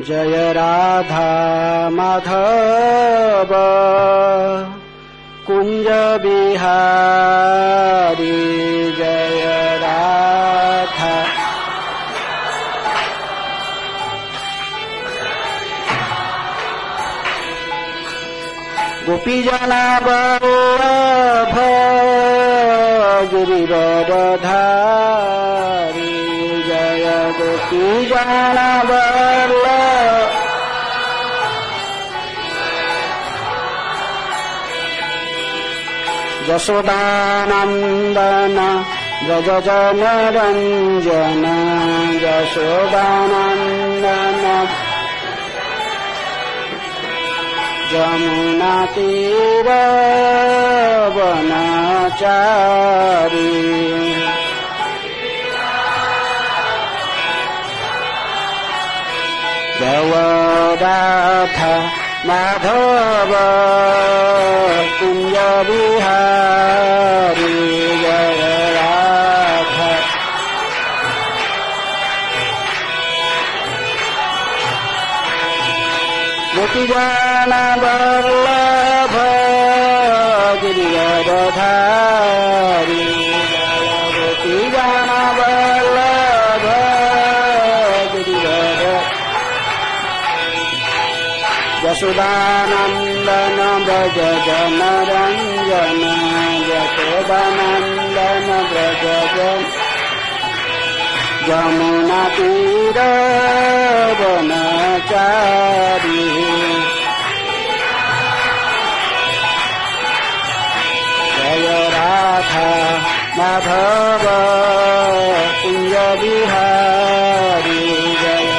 जय राधा माधव कुंज बिहारी जय राधा गोपी जना वल्लभ गिरिवरधारी जय गोपी जना वल्लभ यशोदानंदन व्रज जनरंजन यशोदानंदन जमुना तीर वनचारी जय राधा माधव कुंज बिहारी जय राधा गोपी जना वल्लभ गिरिवरधारी जय गोपी जना वल्लभ गिरिवरधारी यशोदानंदन व्रज जनरंजन यशोदानंदन व्रज जन जमुना तीर वनचारी जय राधा माधव कुंज बिहारी जय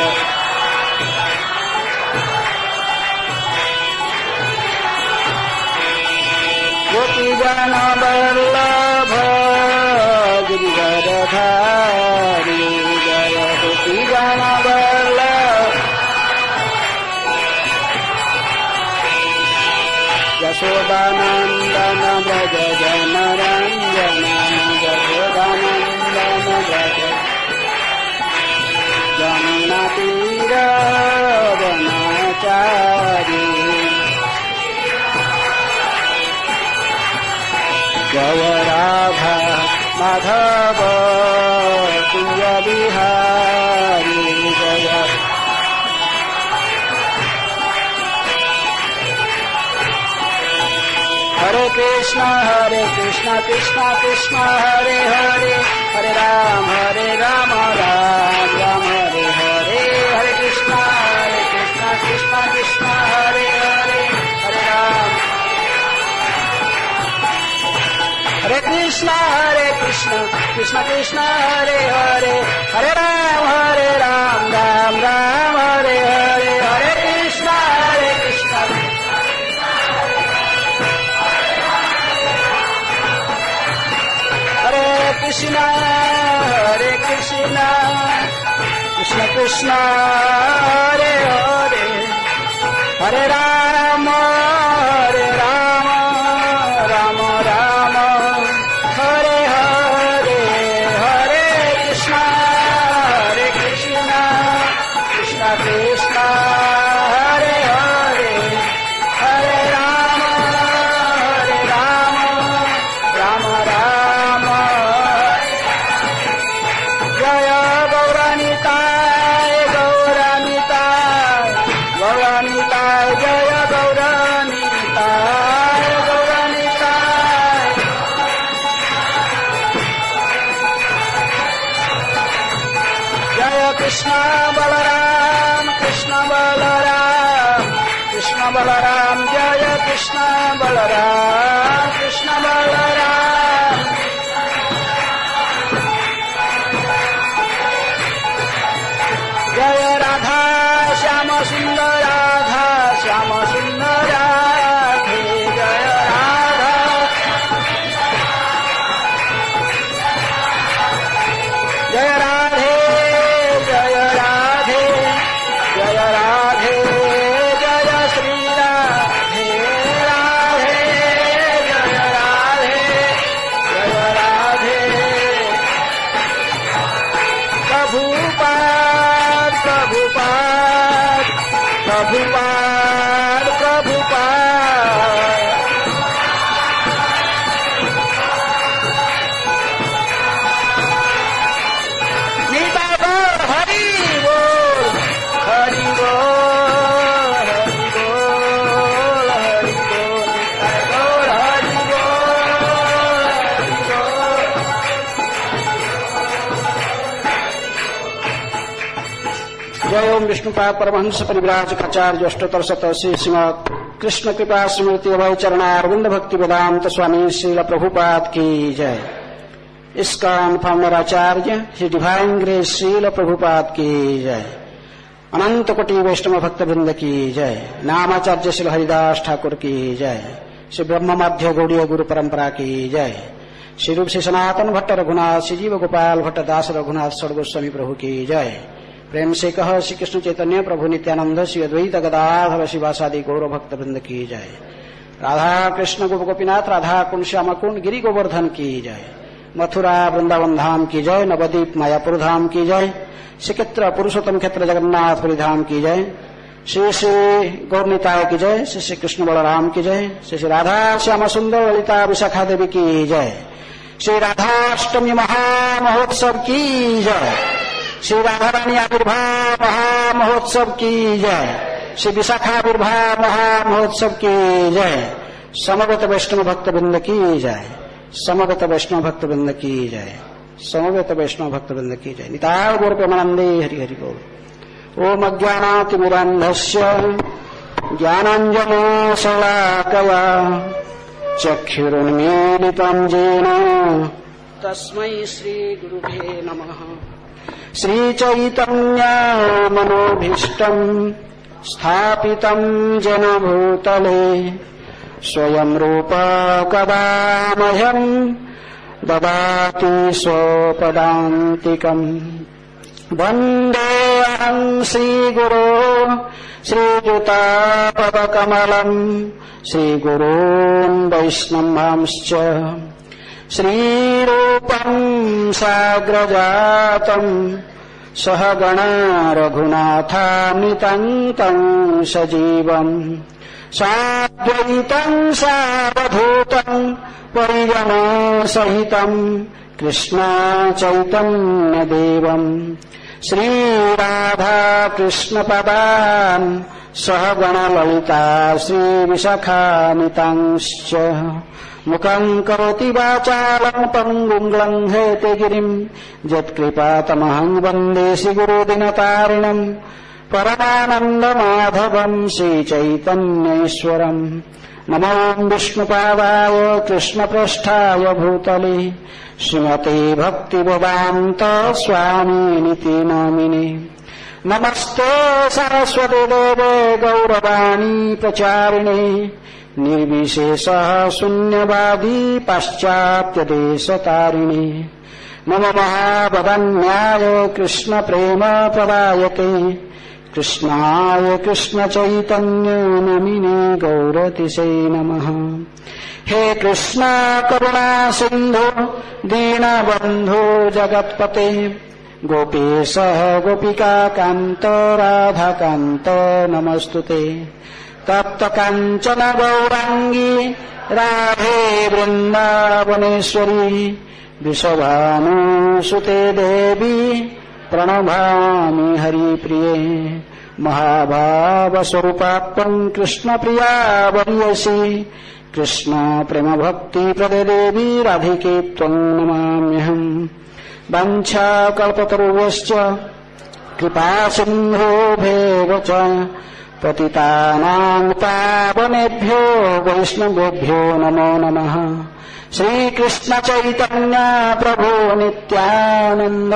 गोपी जन वल्लभ गिरिवरधारी जय गोपी जन वल्लभ यशोदानंदन व्रज जनरंजन यशोदानंदन व्रज जमुना तीर वनचारी जय राधा माधव कुंज बिहारी जय हरे कृष्ण कृष्ण कृष्ण हरे हरे हरे राम राम राम हरे हरे हरे कृष्ण कृष्ण कृष्ण हरे हरे हरे राम हरे कृष्ण कृष्ण कृष्ण हरे हरे हरे राम राम राम हरे हरे हरे कृष्ण हरे कृष्ण कृष्ण कृष्ण हरे हरे हरे राम राम राम हरे हरे हरे कृष्ण कृष्ण कृष्ण हरे हरे हरे राम राम राम जय गौरानिताय गौरानिताय जय गौरानिताय जय कृष्ण बलराम जय कृष्ण बलराम जय राधा श्याम सुंदर राधे जय राधा जय राधे जय राधे जय राधे जय श्री राधे राधे प्रभुपाद प्रभुपाद नीता गौर हरि बोल हरि बोल हरि बोल हरि बोल हरि बोल। जय ओम विष्णुपाद परमहंस परिव्राजकाचार्य अष्टोत्तर शतशी श्रीमद कृष्ण कृपा स्मृति अभय चरणारविंद भक्ति वेदांत स्वामी श्रील प्रभुपाद की जय। इस्कॉन फाउंडर आचार्य श्री डिवाइन ग्रेस श्रील प्रभुपाद की जय। अनंत कोटि वैष्णव भक्त वृंद की जय। नामाचार्य श्री हरिदास ठाकुर की जय। श्री ब्रह्म मध्य गौड़ीय गुरु परंपरा की जय। श्री रूप से सनातन भट्ट रघुनाथ श्री जीव गोपाल भट्ट दास रघुनाथ सर्वगोस्वामी प्रभु की जय। प्रेम से कह श्री कृष्ण चैतन्य प्रभु नित्यानंद श्री अद्वैत गदाधर शिवासादि गौर भक्त वृंद की जय। राधा कृष्ण गोप गोपीनाथ राधा कुंड श्याम कुंड गिरि गोवर्धन की जय। मथुरा वृंदावन धाम की जय। नवदीप मायापुर धाम की जय। श्रीक्षेत्र पुरुषोत्तम क्षेत्र जगन्नाथपुरी धाम की जय। श्री श्री गौरनिताय की जय। श्री श्री कृष्ण बलराम की जय। श्री श्री राधा श्याम सुंदर ललिता विशाखा देवी की जय। श्री राधाष्टमी महामहोत्सव की जय। श्री राधा रानी आविर्भाव महामहोत्सव की जय। श्री विशाखा आविर्भाव महामहोत्सव की जय। समवेत वैष्णव भक्त वृंद की जय। समवेत वैष्णव भक्त वृंद की जय। समवेत वैष्णव भक्त वृंद की जय। निताय गौर प्रेमानंदे हरि हरि बोल। ओम अज्ञानातिमिरान्धस्य ज्ञानाञ्जनो शलाकया चक्षुरुन्मीलितं येन तस्मै श्रीगुरुभ्ये नमः। श्रीचैतन्यमनोभीष्टम् स्थापितं जनभूतले स्वयं रूप कदा मह्यम् ददाति स्वपदान्तिकम्। वन्देऽहं श्रीगुरो श्रीयुतापदकमलम् श्रीगुरून् वैष्णवांश्च श्रीरूपम् साग्रजातम् सहगणा रघुनाथान्वितं तं सजीवम् साद्वैतं सावधूतं परिजनसहितं कृष्णा चैतन्यदेवम् श्रीराधा कृष्णपदान् सहगणललिता श्रीविशाखान्वितांश्च मुखं करोति वाचालं पङ्गुं लङ्घयते गिरिं यत्कृपातमहं वन्दे श्रीगुरुदिनतारिणम् परमानन्दमाधवम् श्रीचैतन्येश्वरम्। नमो विष्णुपादाय कृष्णप्रेष्ठाय भूतले श्रीमते भक्तिवेदान्त स्वामिनिति नामिने। नमस्ते सरस्वती देवे गौरवाणी प्रचारिणे निर्विशेषः शून्यवादी पाश्चात्यदेशतारिणे। नमो महावदन्याय कृष्णप्रेम प्रदायते कृष्णाय कृष्णचैतन्य नमिने गौरतिसे नमः। हे कृष्णा करुणा सिन्धु दीनबन्धो जगत्पते गोपेशः गोपिकान्त राधाकान्त नमस्तुते। तप्त काञ्चन गौराङ्गी राधे वृन्दावनेश्वरी वृषभानुसुते देवी प्रणमामि हरिप्रिये। महाभावस्वरूपात्मं कृष्णप्रिया वर्यसि कृष्ण प्रेम भक्ति प्रदे देवी राधिके त्वं नमाम्यहम्। वाञ्छाकल्पतरुभ्यश्च कृपा सिन्धुभ्येव च पतितानां पावनेभ्यो वैष्णवेभ्यो नमो नमः। श्रीकृष्ण चैतन्य प्रभु नित्यानंद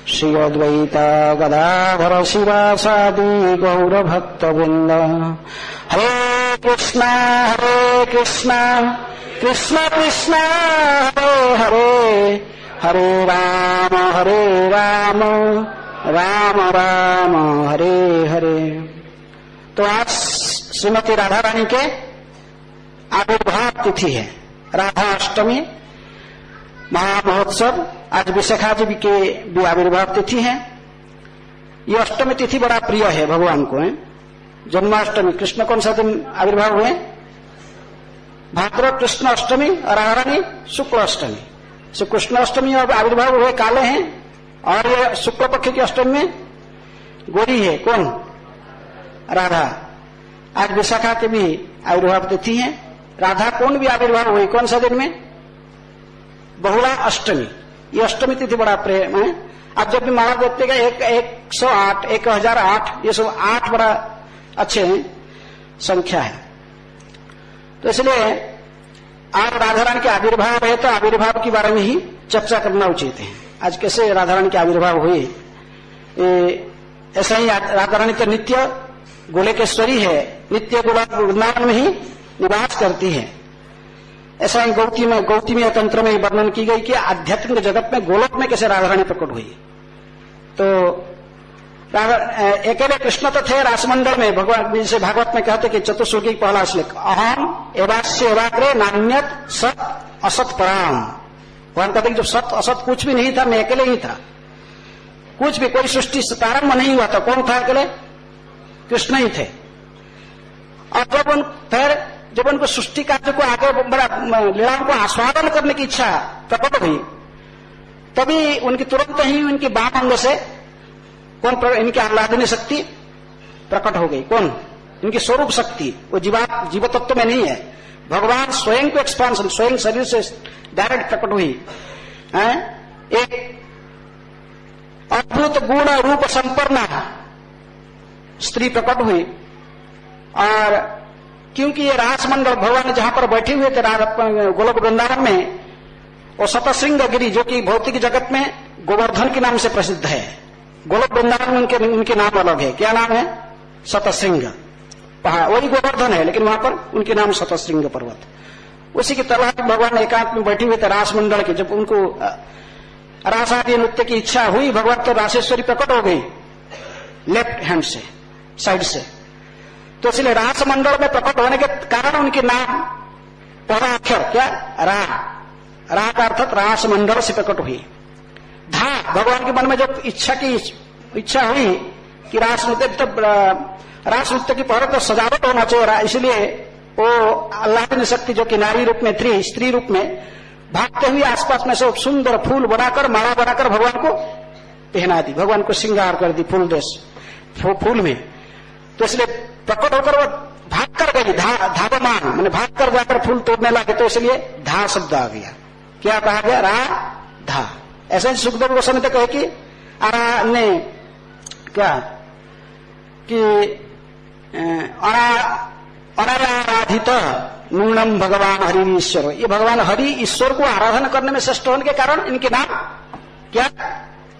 श्री अद्वैत गदाधर शिवासादि गौरभक्तवृंद। हरे कृष्णा कृष्ण कृष्ण हरे हरे हरे राम राम राम हरे हरे। तो आज श्रीमती राधा रानी के आविर्भाव तिथि है, राधा अष्टमी महामहोत्सव। आज विशाखा जी के भी आविर्भाव तिथि है। ये अष्टमी तिथि बड़ा प्रिय है भगवान को है। जन्माष्टमी, कृष्ण कौन सा दिन आविर्भाव हुए? भाद्रव कृष्ण अष्टमी और राधारानी शुक्ल अष्टमी। श्री कृष्ण अष्टमी और आविर्भाव हुए काले हैं, और ये शुक्ल पक्ष की अष्टमी में गोरी है। कौन? राधा। आज विशाखा के भी आविर्भाव तिथि है। राधा कौन भी आविर्भाव हुई कौन सा दिन में? बहुला अष्टमी। ये अष्टमी तिथि बड़ा प्रेम है। आप जब भी माला देखते हैं 108, 1008, ये सब 8 बड़ा अच्छे संख्या है। तो इसलिए आज राधा रानी के आविर्भाव है, तो आविर्भाव के बारे में ही चर्चा करना उचित है। आज कैसे राधा रानी के आविर्भाव हुए, ऐसा ही राधा रानी तो नित्य गोलोकेश्वरी है, नित्य वृंदावन में ही निवास करती है। ऐसा ही गौतमी तंत्र में वर्णन की गई कि आध्यात्मिक जगत में गोलोक में कैसे राधा रानी प्रकट हुई। तो अकेले कृष्ण तो थे रासमंडल में। भगवान जैसे भागवत में कहते कि चतुर्श्लोकी पहला श्लोक, अहम एवास्य एवाग्रे नान्यत सत असत पराम। भगवान कहते कि जब सत असत कुछ भी नहीं था, मैं अकेले ही था, कुछ भी कोई सृष्टि प्रारंभ नहीं हुआ था। कौन था अकेले? कृष्ण ही थे। और जब उनको सृष्टि कार्य को आगे बड़ा लीलाओं को आस्वादन करने की इच्छा प्रकट हुई, तभी उनकी तुरंत ही उनकी बाम अंग से कौन इनकी आह्लादनी शक्ति प्रकट हो गई। कौन? इनकी स्वरूप शक्ति। वो जीव तत्व में नहीं है, भगवान स्वयं को एक्सपांशन, स्वयं शरीर से डायरेक्ट प्रकट हुई। एक अद्भुत गुण रूप संपन्न स्त्री प्रकट हुई। और क्योंकि ये रासमंडल भगवान जहां पर बैठे हुए थे गोलोक वृंदावन में, वो शतशृंग गिरी जो कि भौतिक जगत में गोवर्धन के नाम से प्रसिद्ध है, गोलोक वृंदावन में उनके नाम अलग है। क्या नाम है? शतशृंग पहाड़, वही गोवर्धन है, लेकिन वहां पर उनके नाम शतशृंग पर्वत। उसी की तरह भगवान एकांत में बैठे हुए थे रासमंडल के। जब उनको रासादी नृत्य की इच्छा हुई, भगवान तो रासेश्वरी प्रकट हो गई लेफ्ट हैंड से, साइड से। तो इसलिए रासमंडल में प्रकट होने के कारण उनके नाम पहला अक्षर क्या? रा का अर्थात रासमंडल से प्रकट हुई। धा, भगवान के मन में जब इच्छा हुई कि रास नृत्य की पहले तो सजावट होना चाहिए, इसलिए वो अल्लाह शक्ति जो कि नारी रूप में थी, स्त्री रूप में भागते हुए आसपास में से सुंदर फूल बनाकर, माला बनाकर भगवान को पहना दी, भगवान को श्रृंगार कर दी फूल में। तो इसलिए प्रकट होकर वो भाग कर गई, धावमान मैंने भाग कर जाकर फूल तोड़ने लगे, तो इसलिए धा शब्द आ गया। क्या कहा गया? धा। ऐसे ही सुखदेव गोस्वामी तो कहे कि ने क्या कि अनाराधित नूनम भगवान हरि ईश्वर। ये भगवान हरि ईश्वर को आराधना करने में श्रेष्ठ होने के कारण इनके नाम क्या?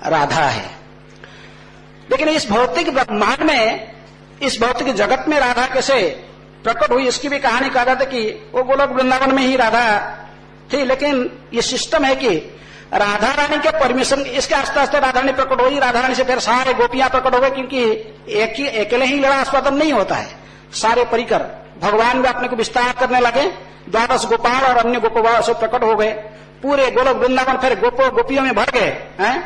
राधा है। लेकिन इस भौतिक ब्रह्मांड में, इस भौतिक जगत में राधा कैसे प्रकट हुई, इसकी भी कहानी कहा जाता है कि वो गोलोक वृंदावन में ही राधा थी। लेकिन ये सिस्टम है कि राधा रानी के परमिशन, इसके आस्ते आस्ते राधा रानी प्रकट हुई। राधा रानी से फिर सारे गोपियां प्रकट हो गए, क्योंकि अकेले ही लीला आस्वादन नहीं होता है, सारे परिकर भगवान भी अपने को विस्तार करने लगे। 12 गोपाल और अन्य गोपवाल से प्रकट हो गए, पूरे गोलोक वृंदावन फिर गोपियों में भर गए हैं।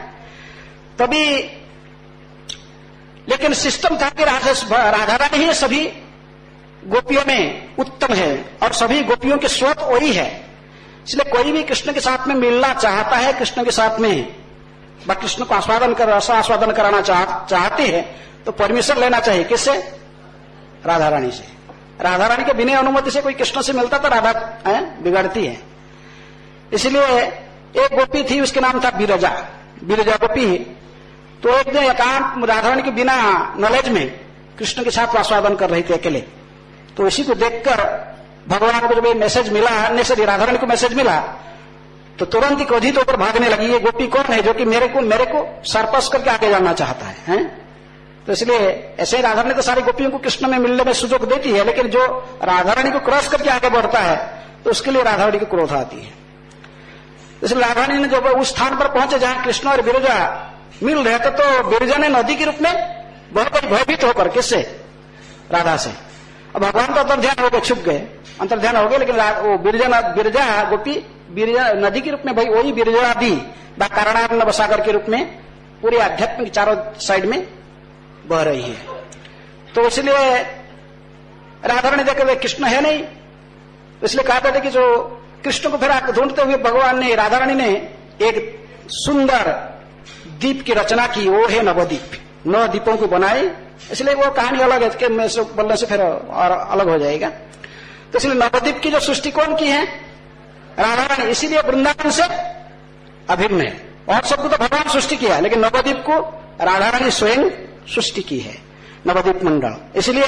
तभी लेकिन सिस्टम था कि राधा रानी ही सभी गोपियों में उत्तम है और सभी गोपियों के स्रोत वही है। इसलिए कोई भी कृष्ण के साथ में मिलना चाहता है, कृष्ण के साथ में कृष्ण को आस्वादन कराना चाहते हैं, तो परमिशन लेना चाहिए। किससे? राधा रानी से। राधा रानी के बिना अनुमति से कोई कृष्ण से मिलता तो राधा बिगड़ती है। इसलिए एक गोपी थी, उसके नाम था बिरजा गोपी। तो एक दिन एकांत राधा रानी के बिना नॉलेज में कृष्ण के साथ आस्वादन कर रही थी अकेले। तो इसी को देखकर भगवान को जब ये मैसेज मिला, राधा रानी को मैसेज मिला, तो तुरंत ही क्रोधित होकर भागने लगी। ये गोपी कौन है जो कि मेरे को सरपस करके आगे जाना चाहता है? तो इसलिए ऐसे ही राधा रानी तो सारी गोपियों को कृष्ण में मिलने में सुजोग देती है, लेकिन जो राधा रानी को क्रॉस करके आगे बढ़ता है तो उसके लिए राधा रानी को क्रोध आती है। इसलिए राधा रानी ने जब उस स्थान पर पहुंचे जहां कृष्ण और बिरजा मिल रहे थे, तो बिरजा ने नदी के रूप में बहुत भयभीत होकर, किससे? राधा से। अब भगवान तो अंतर्ध्यान हो गए, छुप गए, अंतर्ध्यान हो गए, लेकिन वो बिरजा गोपी नदी के रूप में, भाई वही बिरजा दी कारणार्णव सागर के रूप में पूरे आध्यात्मिक चारों साइड में बह रही है। तो इसलिए राधा रानी देखे कृष्ण है नहीं, इसलिए कहा था कि जो कृष्ण को फिर ढूंढते हुए भगवान ने, राधा रानी ने एक सुंदर दीप की रचना की, वो है नवदीप। 9 दीपों को बनाए, इसलिए वो कहानी अलग है कि मैं बोलने से फिर और अलग हो जाएगा। तो इसलिए नवदीप की जो सृष्टि कौन की है? राधा रानी। इसीलिए वृंदावन से अभिन्न है। और सबको तो भगवान सृष्टि किया, लेकिन नवदीप को राधा रानी स्वयं सृष्टि की है, नवदीप मंडल। इसलिए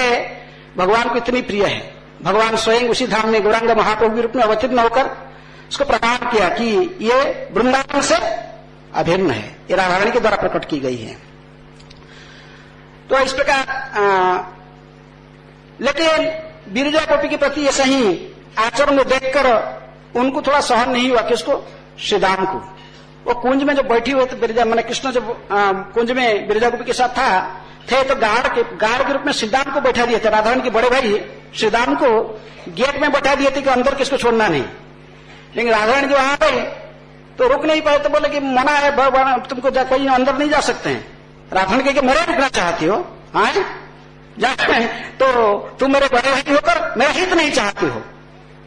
भगवान को इतनी प्रिय है। भगवान स्वयं उसी धाम में गौरांग महाप्रभु के रूप में अवतीर्ण होकर उसको प्रमाण किया कि ये वृंदावन से अभिन्न है, ये राधा रानी के द्वारा प्रकट की गई है। तो इस प्रकार लेकिन बिरजा गोपी के प्रति ऐसा ही आचरण में देखकर उनको थोड़ा सहन नहीं हुआ। किसको? श्रीदाम को। वो कुंज में जब बैठी हुए थे बिरजा, मैंने कृष्ण जब कुंज में बिरजा गोपी के साथ थे तो गार्ड के रूप में श्रीदाम को बैठा दिए थे। राधा रानी के बड़े भाई श्रीदाम को गेट में बैठा दिए थे कि अंदर किसको छोड़ना नहीं। लेकिन राधा रानी जो वहां गए तो रुक नहीं पाए, तो बोले कि मना है भगवान, तुमको कोई अंदर नहीं जा सकते हैं। राधा रानी कहे मेरे रुकना चाहती हो? हाँ तो तुम मेरे बड़े भाई होकर मेरा हित नहीं चाहती हो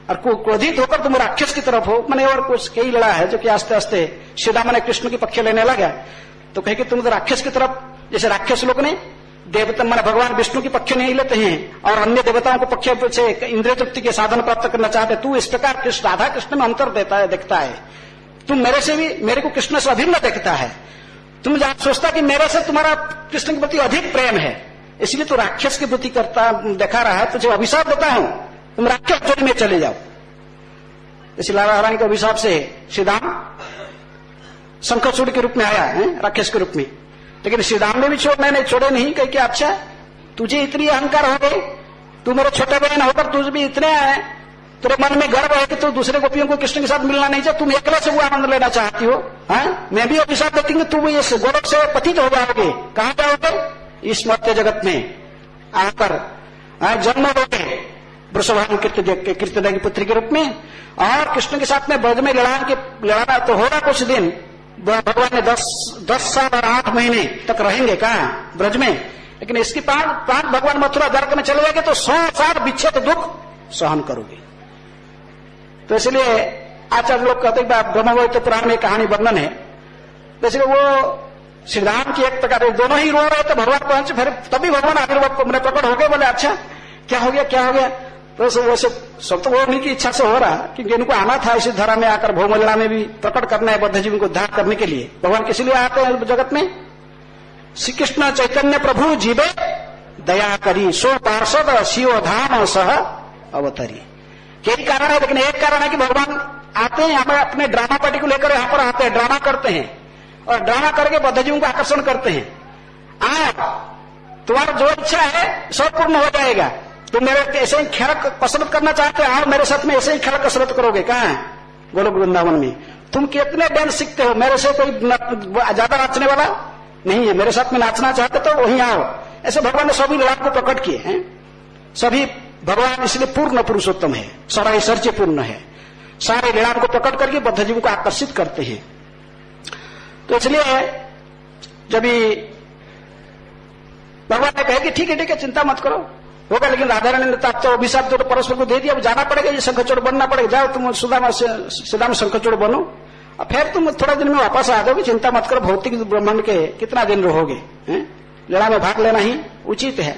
और क्रोधित होकर तुम राक्षस की तरफ हो। मैंने और कुछ कई लड़ा है जो कि आस्ते आस्ते श्रीदामा ने कृष्ण की पक्ष लेने लगा। तो कहे कि तुम तो राक्षस की तरफ, जैसे राक्षस लोग ने देवता माने भगवान विष्णु की पक्ष नहीं लेते हैं और अन्य देवताओं को पक्ष से इंद्रिय तृप्ति के साधन प्राप्त करना चाहते, तू इस प्रकार कृष्ण राधा कृष्ण में अंतर देखता है। तुम मेरे को कृष्ण से अभिन्न देखता है। तुम जहां सोचता कि मेरे से तुम्हारा कृष्ण के प्रति अधिक प्रेम है, इसलिए तू राक्षस की प्रति करता देखा रहा है। तुझे अभिशाप देता हूं, तुम राक्षस जोड़ी में चले जाओ। इसलिए राधा रानी के अभिशाप से श्रीदाम शंखचूड़ के रूप में आया है, राक्षस के रूप में। लेकिन श्रीदाम ने भी छोड़े नहीं, कह कि अच्छा तुझे इतनी अहंकार हो गई, तू मेरे छोटे बहन होकर तुझे भी इतने आए, तेरे मन में गर्व है कि तू दूसरे गोपियों को कृष्ण के साथ मिलना नहीं चाहती, तुम अकेले से वो आनंद लेना चाहती हो। मैं भी अभिशाप देती हूँ, तुम इस गोलक से पतित हो जाओगे। कहां जाओगे? इस मर्त्य जगत में आकर जन्म लोगे वृषभान कीर्तन की पुत्री के रूप में। और कृष्ण के साथ में ब्रज में लड़ाना तो होगा कुछ दिन। भगवान ने 10 साल और 8 महीने तक रहेंगे कहा ब्रज में, लेकिन इसके बाद भगवान मथुरा द्वारका में चले जाएंगे तो 100 साल विच्छेद दुख सहन करोगे। तो इसलिए आचार्य लोग कहते हैं ब्रह्मवैत पुराण में कहानी वर्णन है। जैसे वो श्रीराम की एक प्रकार दोनों ही रो रहे थे, भगवान पहुंचे, फिर तभी भगवान आविर्भाव को मैंने प्रकट हो गए। बोले अच्छा क्या हो गया? तो सब तो वो उन्हीं की इच्छा से हो रहा, क्योंकि इनको आना था इसी धरा में आकर भौमलीला में भी प्रकट करना है, बद्ध जीवन को उद्धार करने के लिए। भगवान किस लिए आते हैं जगत में? श्री कृष्ण चैतन्य प्रभु जीवे दया करी, सो पार्षद शिव धाम सह अवतरी। कई कारण है, लेकिन एक कारण है कि भगवान आते हैं हमें अपने ड्रामा पार्टी को लेकर यहाँ पर आते हैं, ड्रामा करते हैं और ड्रामा करके बद्ध जीवन को आकर्षण करते हैं। तुम्हारा जो इच्छा है सब पूर्ण हो जाएगा। तुम मेरे ऐसे ही खेल कसरत करना चाहते हो, मेरे साथ में ऐसे ही खेल कसरत करोगे। कहाँ? गोलोक वृंदावन में। तुम कितने डांस सीखते हो? मेरे से कोई ज्यादा नाचने वाला नहीं है, मेरे साथ में नाचना चाहते तो वहीं आओ। ऐसे भगवान ने सभी लीला को प्रकट किए हैं। सभी भगवान इसलिए पूर्ण पुरुषोत्तम है, सारा ऐश्वर्य पूर्ण है, सारे लीला को प्रकट करके बद्ध जीव को आकर्षित करते हैं। तो इसलिए जब भगवान ने कहा कि ठीक है चिंता मत करो, होगा। लेकिन राधा रानी ने तो अभिशाप तो परस्पर को दे दिया, अब जाना पड़ेगा, ये शंखचूड़ बनना पड़ेगा। जाओ तुम सुदामा शंखचूड़ बनो और फिर तुम थोड़ा दिन में वापस आ जाओगे, चिंता मत करो। भौतिक ब्रह्मांड के कितना दिन रहोगे? लड़ा में भाग लेना ही उचित है।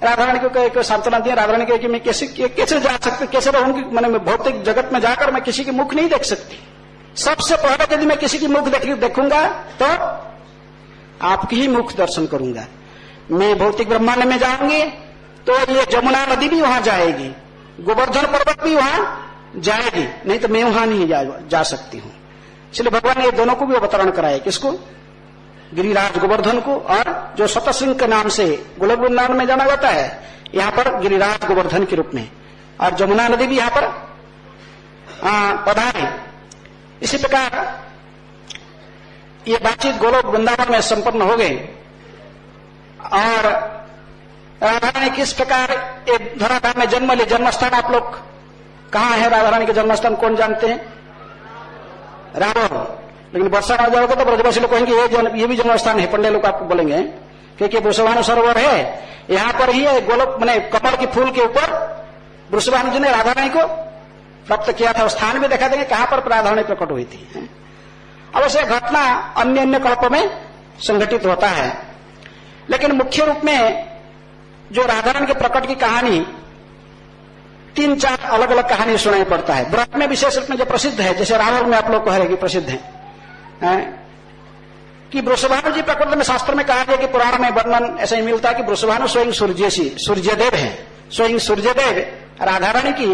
राधा रानी को सांत्वना दिया। राधा रानी कि मैं कैसे जा सकती, कैसे रहूंगी? मैंने भौतिक जगत में जाकर मैं किसी की मुख नहीं देख सकती। सबसे पहले यदि मैं किसी की मुख देखूंगा तो आपकी ही मुख दर्शन करूंगा। मैं भौतिक ब्रह्मांड में जाऊंगी तो ये जमुना नदी भी वहां जाएगी, गोवर्धन पर्वत भी वहां जाएगी, नहीं तो मैं वहां नहीं जा सकती हूं। इसलिए भगवान ने ये दोनों को भी अवतरण कराया। किसको? गिरिराज गोवर्धन को, और जो शतशृंग के नाम से गोलोक वृंदावन में जाना जाता है, यहां पर गिरिराज गोवर्धन के रूप में, और जमुना नदी भी यहां पर पधारे। इसी प्रकार ये बातचीत गोलोक वृंदावन में संपन्न हो गई। और राधा रानी किस प्रकार एक धराधाम में जन्म ले, जन्मस्थान आप लोग कहां है? राधा रानी के जन्मस्थान कौन जानते हैं? रावण। लेकिन वर्षा आ जाओगे तो ब्रजवासी लोग कहेंगे ये भी जन्मस्थान है, पंडे लोग आपको बोलेंगे क्योंकि वृषभानु सरोवर है यहां पर ही है, गोलक मैंने कमल की फूल के ऊपर वृषभानु जी ने राधा रानी को प्राप्त किया था। स्थान भी देखा देंगे कहां पर राधा रानी प्रकट हुई थी। अवश्य घटना अन्य अन्य कल्प में संघटित होता है, लेकिन मुख्य रूप में जो राधा रानी के प्रकट की कहानी 3-4 अलग अलग कहानी सुनाई पड़ता है। व्रत में विशेष रूप में जो प्रसिद्ध है, जैसे रावण में आप लोग कह रहे कि प्रसिद्ध है कि वृषभानु जी प्रकृति में शास्त्र में कहा गया कि पुराण में वर्णन ऐसा ही मिलता है कि वृषभानु स्वयं सूर्यदेव है। स्वयं सूर्यदेव राधा रानी की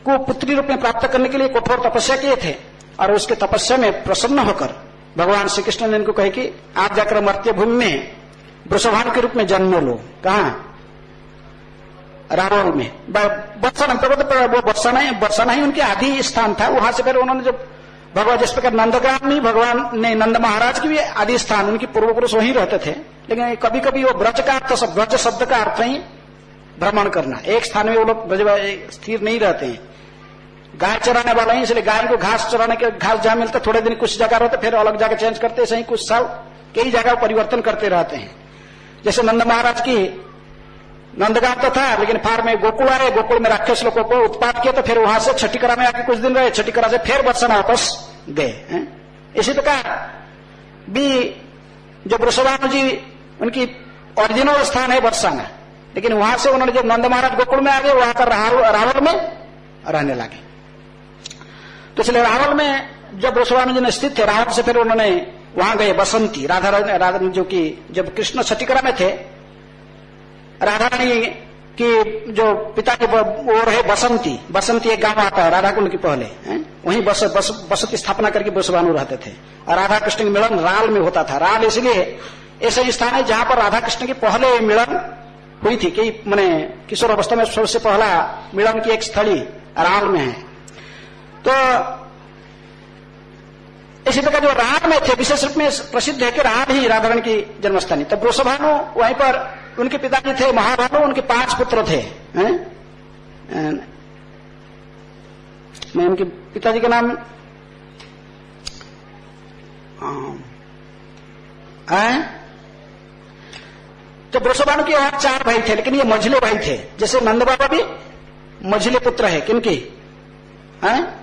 को पुत्री रूप में प्राप्त करने के लिए कठोर तपस्या किए थे, और उसके तपस्या में प्रसन्न होकर भगवान श्री कृष्ण ने इनको कहे कि आप जाकर मर्त्य भूमि में वृषभानु के रूप में जन्म लो। कहा? रावण में। बरसाना ही उनके आदि स्थान था। वहां से फिर उन्होंने जब भगवान, जिस प्रकार नंदग्राम में भगवान ने नंद महाराज की भी आदि स्थान, उनकी पूर्व पुरुष वहीं रहते थे, लेकिन कभी कभी वो ब्रज का अर्थ, ब्रज शब्द का अर्थ ही भ्रमण करना, एक स्थान में वो लोग ब्रज स्थिर नहीं रहते हैं। गाय चराने वाला ही, इसलिए गाय को घास चराने के, घास जहां मिलता थोड़े दिन कुछ जगह रहते, फिर अलग जगह चेंज करते, सही कुछ साल कई जगह परिवर्तन करते रहते हैं। जैसे नंद महाराज की नंदगांव तो था, लेकिन फार में गोकुल आए, गोकुल में राक्षस लोगों को उत्पात किया, तो फिर वहां से छठीकरा में आके कुछ दिन रहे, छठीकरा से फिर बरसाना वापस गए। इसी प्रकार भी जो वृषभानु जी उनकी ओरिजिनल स्थान है बरसाना, लेकिन वहां से उन्होंने जब नंद महाराज गोकुल में आ गए, वहां पर रावण में रहने लगे। तो इसलिए रावण में जब वृषभानु जी ने स्थित थे, रावण से फिर उन्होंने वहां गए बसंती, राधा रानी जो कि जब कृष्ण छठीकरा में थे, राधा रानी की जो पिता के वो रहे बसंती एक गांव आता है राधा कुंड के पहले, वहीं बसंती स्थापना करके वृषभानु रहते थे। और राधा कृष्ण के मिलन राल में होता था। राल इसलिए ऐसा स्थान है जहां पर राधा कृष्ण के पहले मिलन हुई थी, कि मैंने किशोर अवस्था में सबसे पहला मिलन की एक स्थली राल में है। तो इसी प्रकार जो राल में थे, विशेष रूप में प्रसिद्ध है कि राल ही राधा रानी की जन्मस्थानी। तब वृषभानु वहीं पर, उनके पिताजी थे महाभानु, उनके 5 पुत्र थे। मैं उनके पिताजी का नाम तो वृषभानु के वहां 4 भाई थे, लेकिन ये मझले भाई थे। जैसे नंद बाबा भी मझले पुत्र है, किनकी?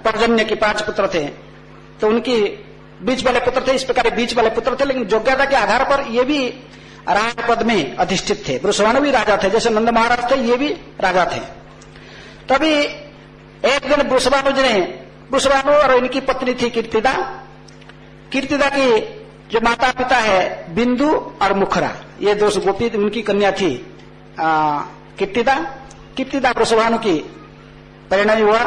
पर्जन्य की 5 पुत्र थे, तो उनकी बीच वाले पुत्र थे। इस प्रकार बीच वाले पुत्र थे, लेकिन योग्यता के आधार पर ये भी राज पद में अधिष्ठित थे। वृषभानु भी राजा थे, जैसे नंद महाराज थे, ये भी राजा थे। तभी एक दिन वृषभानु और इनकी पत्नी थी कीर्तिदा की जो माता पिता है बिंदु और मुखरा, ये 2 गोपी उनकी कन्या थी कीर्तिदा वृषभानु की परिणय हुआ।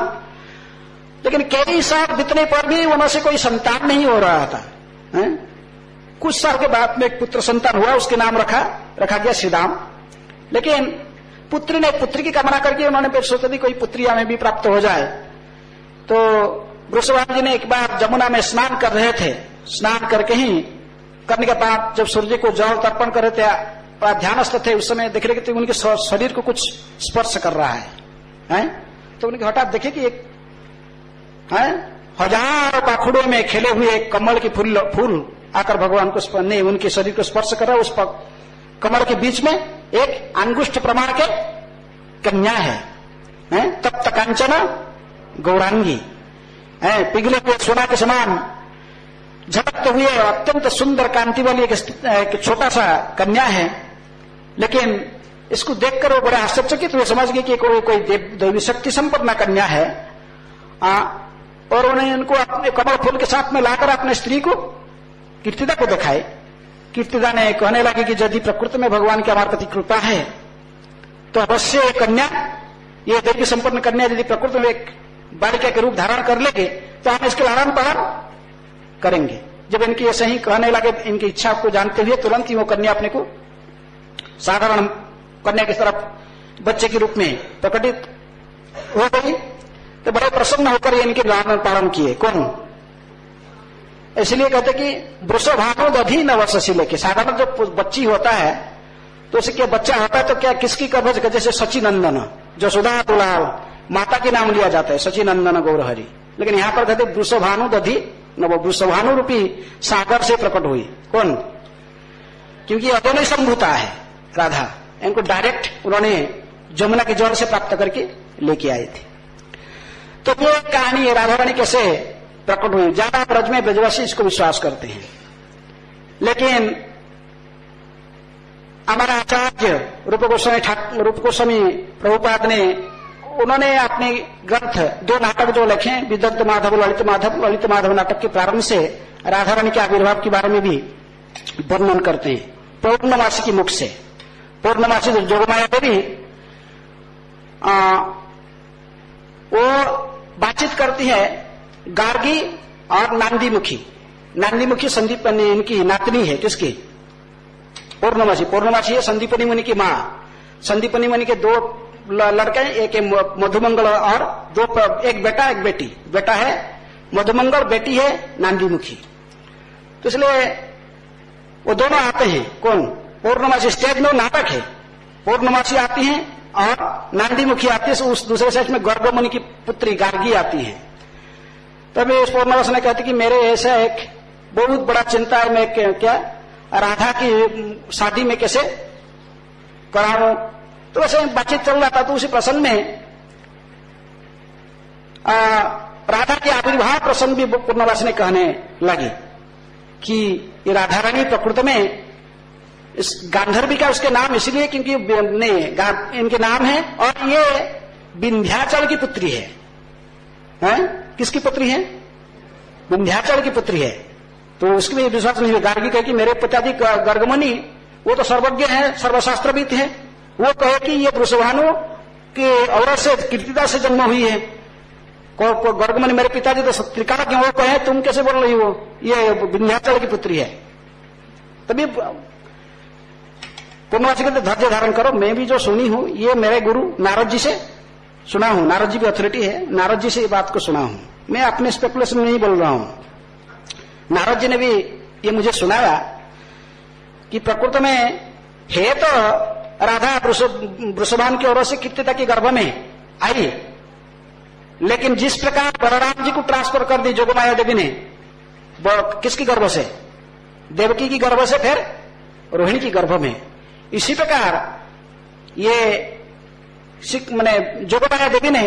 लेकिन कई साल बीतने पर भी उनमें से कोई संतान नहीं हो रहा था। कुछ साल के बाद में एक पुत्र संतान हुआ, उसके नाम रखा गया श्रीदाम। लेकिन पुत्री की कामना करके उन्होंने फिर सोचा थी कोई पुत्री हमें भी प्राप्त हो जाए। तो वृषभानु जी ने एक बार जमुना में स्नान कर रहे थे, स्नान करने के बाद जब सूर्य को जल तर्पण कर रहे थे, ध्यानस्थ थे, उस समय देख रहे थे उनके शरीर को कुछ स्पर्श कर रहा है। तो उनके हठात देखे कि एक हजारों पाखुड़ों में खेले हुए एक कमल की फूल आकर भगवान को ने उनके शरीर को स्पर्श कर रहा है। उस कमल के बीच में एक अंगुष्ठ प्रमाण के कन्या है, तप्त कांचना गौरांगी, पिघले हुए सोना के समान झलकते हुए अत्यंत सुंदर कांति वाली एक छोटा सा कन्या है। लेकिन इसको देखकर वो बड़े आश्चर्यचकित हुए, समझ गए कि कोई दैवी शक्ति संपन्न कन्या है। और उन्हें इनको अपने कमल फूल के साथ में लाकर अपने स्त्री को कीर्तिदा को दिखाए। कीर्तिदा ने कहने लगी कि यदि प्रकृति में भगवान की हमारे प्रति कृपा है तो अवश्य कन्या, ये देवी संपन्न कन्या यदि प्रकृति में एक बालिका के रूप धारण कर लेंगे तो हम इसके लालन पालन करेंगे। जब इनकी ऐसे ही कहने लगे, इनकी इच्छा को जानते हुए तुरंत ही वो कन्या अपने को साधारण कन्या की तरफ बच्चे के रूप में प्रकटित हो गई। तो बड़े प्रसन्न होकर ये इनके लालन पालन किए। कौन? इसलिए कहते कि वृषभानु दधी न वससी लेके, साधारण जो बच्ची होता है तो उसे क्या बच्चा होता है तो क्या किसकी कवच, जैसे सचिनंदन जसोदा दुलाल माता के नाम लिया जाता है, सचिनंदन गौरहरि। लेकिन यहां पर कहते वृषभानु दधी न, वो वृषभानु रूपी सागर से प्रकट हुई। कौन? क्योंकि ये दोनों ही संभूता है राधा, इनको डायरेक्ट उन्होंने जमुना के जल से प्राप्त करके लेके आए थे। तो वो कहानी है राधा रानी कैसे प्रकट हुई। ज्यादा ब्रज में ब्रजवासी इसको विश्वास करते हैं, लेकिन हमारा आचार्य रूप गोस्वामी प्रभुपाद ने उन्होंने अपने ग्रंथ 2 नाटक जो लिखे, विदग्ध माधव ललित माधव नाटक के प्रारंभ से राधा रानी के आविर्भाव के बारे में भी वर्णन करते हैं पौर्णमासी की मुख से। पौर्णमासी जो जोगमाया देवी वो बातचीत करती है गार्गी और नांदीमुखी संदीपनी इनकी नातनी है, किसकी? पूर्णमासी है संदीपनी मुनि की माँ। संदीपनी मुनि के 2 लड़के, एक मधुमंगल और एक बेटा एक बेटी। बेटा है मधुमंगल, बेटी है नांदीमुखी। तो इसलिए वो दोनों आते हैं। कौन? पूर्णमासी। स्टेज में नाटक है, पूर्णमासी आती हैं और नांदीमुखी आती है। उस दूसरे साइड में गर्ग मुनि की पुत्री गार्गी आती है। तभी इस पूर्णमासी ने कहती कि मेरे ऐसा एक बहुत बड़ा चिंता है, मैं क्या राधा की शादी में कैसे कराऊं। तो वैसे बातचीत चल रहा था, तो उसी प्रसंग में राधा के आविर्भाव प्रसंग भी पूर्णवासी ने कहने लगी कि ये राधा रानी प्रकृति में इस गांधर्वी का उसके नाम इसलिए क्योंकि इनके नाम है, और ये विंध्याचल की पुत्री है। किसकी पुत्री है? विंध्याचल की पुत्री है। तो उसके लिए विश्वास नहीं है। गार्गी कहे कि मेरे पिताजी गर्गमुनि वो तो सर्वज्ञ है, सर्वशास्त्रविद है, वो कहे कि ये वृषभानु के औरत से कीर्तिदा से जन्म हुई है। गर्गमुनि मेरे पिताजी तो त्रिकाल क्यों, वो कहे तुम कैसे बोल रही हो, ये विंध्याचल की पुत्री है। तभी पूर्णवासी कहते धैर्य धारण करो, मैं भी जो सुनी हूं ये मेरे गुरु नारद जी से सुना हूं। नारद जी भी अथॉरिटी है, नारद जी से ये बात को सुना हूं, मैं अपने स्पेकुलेशन में नहीं बोल रहा हूं। नारद जी ने भी ये मुझे सुनाया कि प्रकृति में है तो राधा वृषभान की औरत से कीर्तिदा के गर्भ में आई, लेकिन जिस प्रकार बलराम जी को ट्रांसफर कर दी जोगमाया देवी ने, किसकी गर्भ से? देवकी की गर्भ से फिर रोहिणी की गर्भ में। इसी प्रकार ये मैंने जोगमाया देवी ने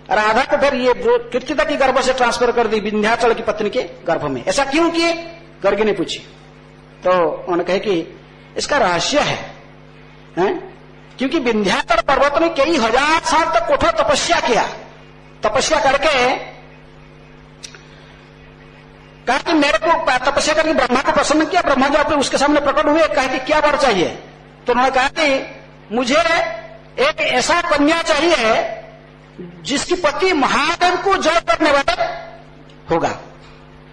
राधा को फिर ये कीर्तिदा की गर्भ से ट्रांसफर कर दी विंध्याचल की पत्नी के गर्भ में। ऐसा क्यों किए? गर्गी ने पूछी। तो उन्होंने कहे कि इसका रहस्य है, क्योंकि विंध्याचल पर्वत ने कई हजार साल तक कठोर तपस्या किया। तपस्या करके कहा कि मेरे को तपस्या करके ब्रह्मा को प्रसन्न किया। ब्रह्मा जो अपने उसके सामने प्रकट हुए, कहा कि क्या वर चाहिए? तो उन्होंने कहा कि मुझे एक ऐसा कन्या चाहिए जिसकी पति महादेव को जय करने वाला होगा।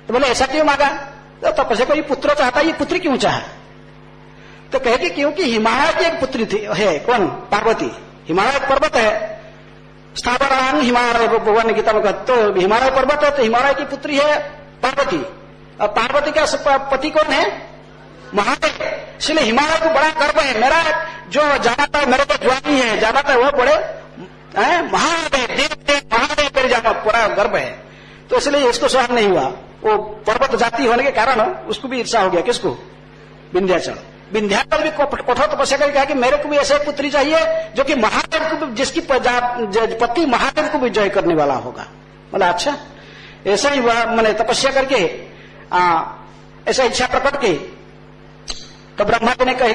तो बोले ऐसा क्यों मांगा? तो तपस्या को ये पुत्र चाहता, ये पुत्री क्यों चाहा? तो कहे कि क्योंकि हिमालय की एक पुत्री थी, है कौन? पार्वती। हिमालय एक पर्वत है, स्थावरांग हिमालय भगवान ने गीता में कहा। तो हिमालय पर्वत है, तो हिमालय की पुत्री है पार्वती, और पार्वती का पति कौन है? महादेव। इसलिए हिमालय को बड़ा गर्व है, मेरा जो जाना था मेरे को ज्वानी है जाना था वो बड़े महादेव देव महादेव मेरे जाना पूरा गर्व है। तो इसलिए इसको सहन नहीं हुआ। वो पर्वत जाति होने के कारण उसको भी ईर्षा हो गया। किसको? विंध्याचल। विंध्याचल भी कठोर तपस्या करके कहा कि मेरे को भी ऐसे पुत्री चाहिए जो कि महादेव को भी, जिसकी पति महादेव को भी जय करने वाला होगा। बोला अच्छा, ऐसा ही मैंने तपस्या करके ऐसा इच्छा प्रकट की। तो ब्रह्मा जी ने कहे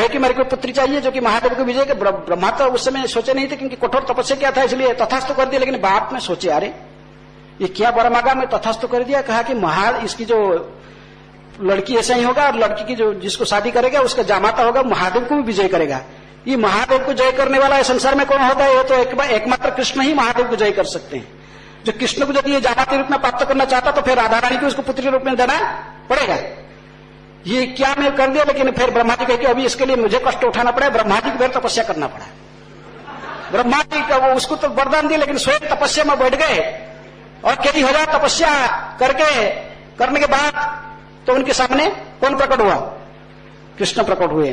कि मेरे को पुत्री चाहिए जो कि महादेव को विजय। ब्रह्मा तो उस समय सोचे नहीं थे क्योंकि कठोर तपस्या क्या था, इसलिए तथास्तु कर दिया। लेकिन बाप ने सोचे अरे ये क्या वर मांगा, मैं तथास्तु कर दिया। कहा कि इसकी जो लड़की ऐसा ही होगा, और लड़की की जो जिसको शादी करेगा उसका जामाता होगा, महादेव को भी विजय करेगा। ये महादेव को जय करने वाला संसार में कौन होता है? ये तो एकमात्र कृष्ण ही महादेव को जय कर सकते हैं। जो कृष्ण को यदि ये जामाते रूप में प्राप्त करना चाहता तो फिर राधा रानी को उसको पुत्री रूप में देना पड़ेगा। ये क्या मैं कर दिया, लेकिन फिर ब्रह्मा जी कहे कि अभी इसके लिए मुझे कष्ट उठाना पड़ा। ब्रह्मा जी को फिर तपस्या करना पड़ा। ब्रह्मा जी का वो उसको तो वरदान दिया, लेकिन स्वयं तपस्या में बैठ गए और कई हजार तपस्या करने के बाद तो उनके सामने कौन प्रकट हुआ? कृष्ण प्रकट हुए।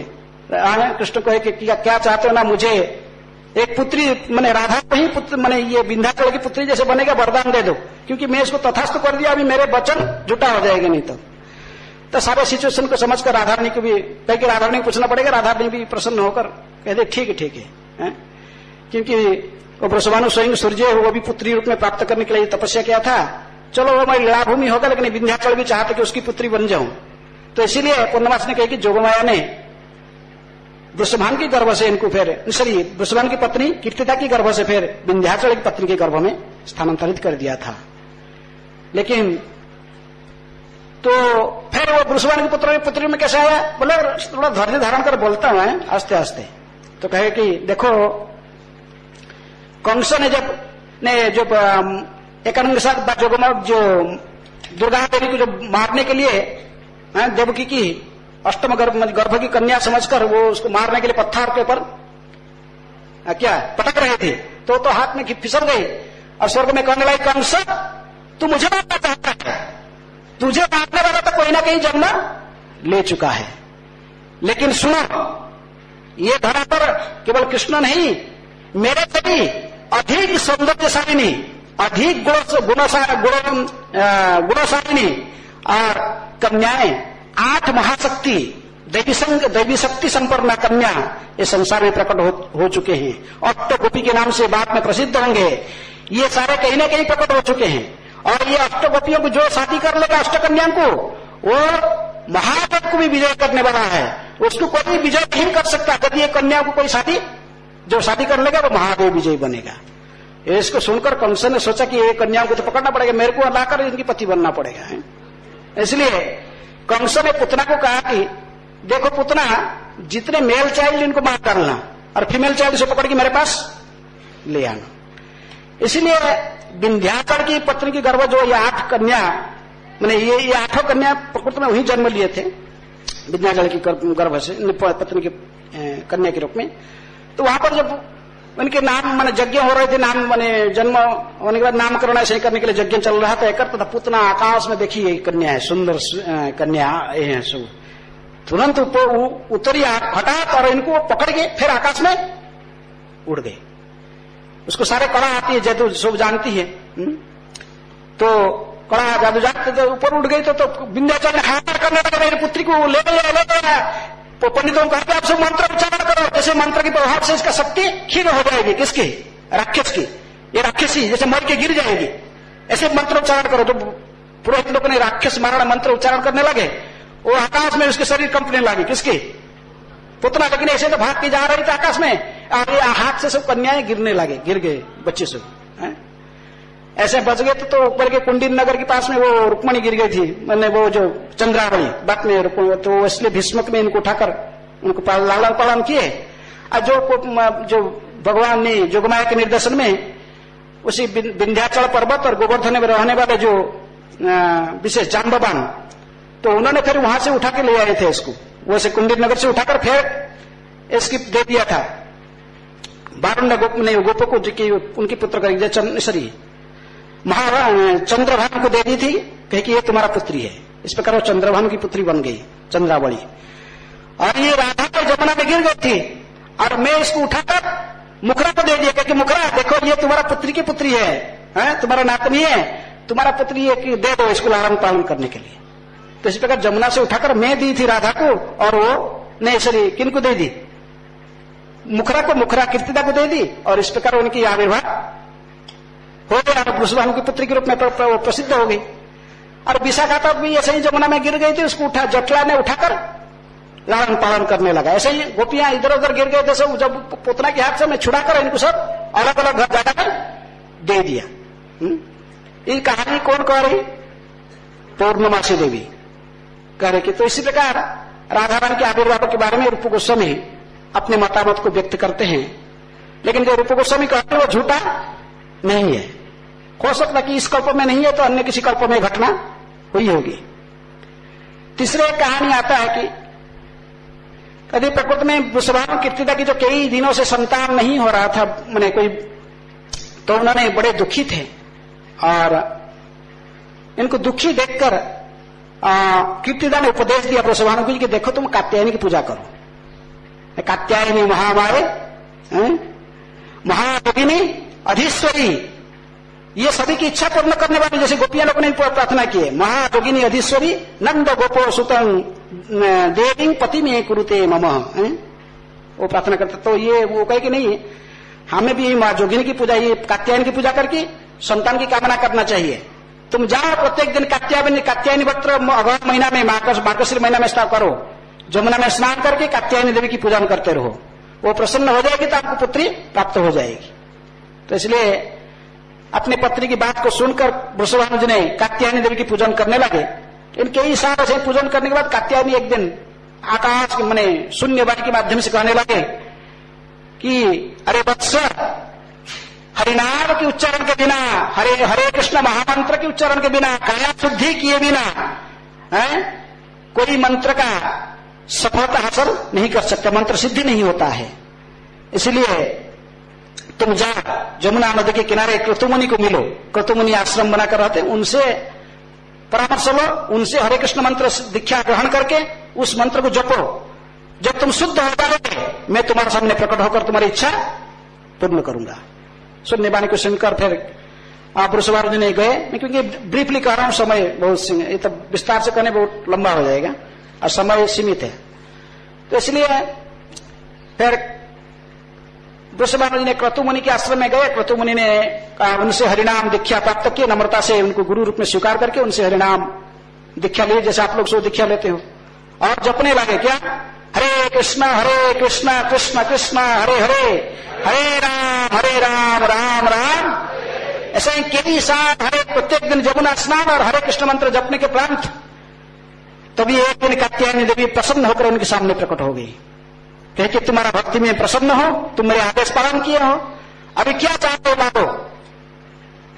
कृष्ण कहे कि क्या चाहते हो ना, मुझे एक पुत्री मैंने राधा को ही पुत्र मैंने ये विंध्याचल की पुत्री जैसे बनेगा वरदान दे दो, क्योंकि मैं इसको तथास्तु कर दिया, अभी मेरे वचन झूठा हो जाएगा नहीं तो तो सारे सिचुएशन को समझकर राधारानी को भी कह के राधारानी को पूछना पड़ेगा। राधारानी भी प्रसन्न होकर कहते ठीक है, क्योंकि वो ब्रजभानु स्वयं सूर्य वो भी पुत्री रूप में प्राप्त करने के लिए तपस्या किया था। चलो वो हमारी लीलाभूमि होगा, लेकिन विंध्याचल भी चाहते कि उसकी पुत्री बन जाऊं। तो इसीलिए पूर्णमास ने कहा कि जोगमाया ने वृषभान की गर्भ से इनको फिर वृषभान की पत्नी कीर्तिदा की गर्भ से फिर विंध्याचल की पत्नी के गर्भ में स्थानांतरित कर दिया था। लेकिन तो फिर वो वृषभान की पुत्री में कैसे आया? बोले थोड़ा धैर्य धारण कर बोलता हूं आस्ते आस्ते। तो कहे कि देखो कंस ने जो एकानंद के साथ जो दुर्गा देवी को जो मारने के लिए देवकी की अष्टम गर्भ की कन्या समझकर वो उसको मारने के लिए पत्थर के ऊपर क्या पटक रहे थे, तो हाथ में फिसल गई और स्वर्ग में कहने लगी, कंस तू मुझे मारना चाहता है, तुझे मारने वाला तो कोई ना कहीं जन्म ले चुका है। लेकिन सुनो, ये धरा पर केवल कृष्ण नहीं, मेरे से भी अधिक सौंदर्यशालिनी, अधिक गुणशालिनी और कन्याएं 8 महाशक्ति दैवी शक्ति संपन्न कन्या ये संसार में प्रकट हो चुके हैं। अष्टगोपी के नाम से बाद में प्रसिद्ध होंगे। ये सारे कहीं ना कहीं प्रकट हो चुके हैं। और ये अष्टगोपियों को जो शादी कर लेगा अष्टकन्याओं को, वो महादेव को भी विजय करने वाला है। उसको कोई विजय नहीं कर सकता। यदि ये कन्याओं को कोई जो शादी कर लेगा वो महादेव विजय बनेगा। इसको सुनकर कंस ने सोचा कि ये कन्याओं को तो पकड़ना पड़ेगा, मेरे को लाकर इनकी पति बनना पड़ेगा। इसलिए कंस ने पुतना को कहा कि देखो पुतना, जितने मेल चाइल्ड इनको मार डालना और फीमेल चाइल्ड से पकड़ के मेरे पास ले आना। इसलिए विंध्याचल की पत्नी की गर्भ जो ये 8 कन्या, मैंने ये 8 कन्या प्रकृति में वही जन्म लिए थे विंध्याचल की गर्भ से पत्नी की कन्या के रूप में। तो वहां पर जब उनके नाम माने यज्ञ हो रहे थे, नाम माने जन्म होने के बाद नामकरण ऐसे करने के लिए यज्ञ चल रहा था, एक तथा पुतना आकाश में देखी ये कन्या है, सुंदर कन्या है सब। तुरंत उतरी हठात और इनको पकड़ के फिर आकाश में उड़ गए। उसको सारे कड़ा आती है, जादू सब जानती है। तो कड़ा जादू जानते तो ऊपर उड़ गई। तो विंध्याचल ने हाथ करने लगा, मेरी पुत्री को ले गया। तो पंडितों को कहा आप सब मंत्र उच्चारण करो, जैसे मंत्र के प्रभाव से इसका शक्ति क्षीण हो जाएगी। किसकी? राक्षस की। ये राक्षसी जैसे मर के गिर जाएगी, ऐसे मंत्र उच्चारण करो। तो पुरोहित लोगों ने राक्षस मारण मंत्र उच्चारण करने लगे। वो आकाश में उसके शरीर कंपने लगी। किसकी? पुतना। लेकिन ऐसे तो भाग के जा रही थी आकाश में, आगे हाथ से सब कन्याएं गिरने लगे, गिर गए बच्चे सब। ऐसे बच गए तो ऊपर के कुंडिन नगर के पास में वो रुक्मणी गिर गई थी, मैंने वो जो चंद्रावली बात में तो इसलिए भीष्मक में इनको उठाकर उनको लालन पालन किए। और जो भगवान ने जोगमाया के निर्देशन में उसी विंध्याचल पर्वत और गोवर्धन में रहने वाले जो विशेष जाम्बवान, तो उन्होंने फिर वहां से उठा के ले आए थे इसको, वो से कुंडिन नगर से उठाकर फिर इसकी दे दिया था बारुण्य गोपों को, उनकी पुत्र चंद्रभान को दे दी थी, कहे कि ये तुम्हारा पुत्री है। इस प्रकार वो चंद्रभान की पुत्री बन गई चंद्रावली। और ये राधा पर जमुना में गिर गई थी और मैं इसको उठाकर मुखरा को दे दिया, क्योंकि मुखरा देखो ये तुम्हारा पुत्री की पुत्री है, तुम्हारा नातनी है, तुम्हारा पुत्री है कि दे दो इसको लालन पालन करने के लिए। तो इस प्रकार जमुना से उठाकर मैं दी थी राधा को, और वो ने किनको दे दी? मुखरा को, मुखरा कीर्तिदा को दे दी। और इस प्रकार उनकी आविर्भाव हो गया, वृषभानु की पुत्री के रूप में प्रसिद्ध हो गई। और विशाखा तक भी ऐसे ही जमुना में गिर गई थी, उसको जटला ने उठाकर लालन पालन करने लगा। ऐसे ही गोपियां इधर उधर गिर गए थे सब, जब पुतना के हाथ से मैं छुड़ाकर इनको सब अलग अलग घर जाकर दे दिया। ये कहानी कौन कह रही? पूर्णमासी देवी कह रही। तो इसी प्रकार राधा रानी के आविर्भाव के बारे में रूप गोस्वामी अपने मतामत को व्यक्त करते हैं। लेकिन जो रूप गोस्वामी कहते हैं वो झूठा नहीं है। हो सकता कि इस कल्प में नहीं है तो अन्य किसी कल्प में घटना हुई होगी। तीसरे कहानी आता है कि कभी प्रकृति में वृषभानु कीर्तिदा की जो कई दिनों से संतान नहीं हो रहा था, मैंने कोई, तो उन्होंने बड़े दुखी थे और इनको दुखी देखकर कीर्तिदा ने उपदेश दिया वृषभानु को कि देखो तुम कात्यायनी की पूजा करो। कात्यायनी महामाये महादेवी अधीश्वरी ये सभी की इच्छा पूर्ण करने वाली, जैसे गोपियां लोगों ने प्रार्थना की है, महायोगिनी अधीश्वरी नंद गोपो सुतं देवी पति में कुरुते मम, वो प्रार्थना करते। तो ये वो कहे कि नहीं, हमें भी माँ जोगिनी की पूजा, ये कात्यायनी की पूजा करके संतान की कामना करना चाहिए। तुम जाओ प्रत्येक दिन कात्यायनी व्रत अगस्त महीना में, मार्गशीर महीना में स्नान करो, जमुना में स्नान करके कात्यायनी देवी की पूजा करते रहो, वो प्रसन्न हो जाएगी तो आपको पुत्री प्राप्त हो जाएगी। तो इसलिए अपने पत्नी की बात को सुनकर वृषभानुज ने कात्यायनी देवी की पूजन करने लगे। इनके ही सारे से पूजन करने के बाद कात्यायनी एक दिन आकाश माने शून्य वाणी के माध्यम से कहने लगे कि अरे वत्स, हरिनाम के उच्चारण के बिना, हरे हरे कृष्ण महामंत्र के उच्चारण के बिना, काया शुद्धि किए बिना कोई मंत्र का सफलता हासिल नहीं कर सकता, मंत्र सिद्धि नहीं होता है। इसलिए तुम जा जमुना नदी के किनारे क्रतुमुनि को मिलो, क्रतुमुनि आश्रम बनाकर रहते, उनसे परामर्श लो, उनसे हरे कृष्ण मंत्र दीक्षा ग्रहण करके उस मंत्र को जपो। जब तुम शुद्ध हो जाओगे मैं तुम्हारे सामने प्रकट होकर तुम्हारी इच्छा पूर्ण करूंगा। सुनने वाणी को सुनकर फिर वृषभानुज ने गए, क्योंकि ब्रीफली कह रहा हूं, समय बहुत, ये तो विस्तार से कहने बहुत लंबा हो जाएगा और समय सीमित है। तो इसलिए फिर वृषभानुज ने क्रतुमुनि के आश्रम में गए। क्रतुमुनि ने उनसे हरिनाम दीक्षा प्राप्त की, नम्रता से उनको गुरु रूप में स्वीकार करके उनसे हरिनाम दीक्षा लिए, जैसे आप लोग सो दीक्षा लेते हो, और जपने लगे क्या, हरे कृष्ण कृष्ण कृष्ण हरे हरे, हरे राम राम राम। ऐसे ही केवल साथ हरे प्रत्येक दिन जमुना स्नान और हरे कृष्ण मंत्र जपने के प्रांत तभी एक दिन कात्यायनी देवी प्रसन्न होकर उनके सामने प्रकट हो गई। कहे कि तुम्हारा भक्ति में प्रसन्न हो, तुम मेरे आदेश पालन किए हो, अभी क्या चाहते हो मांगो।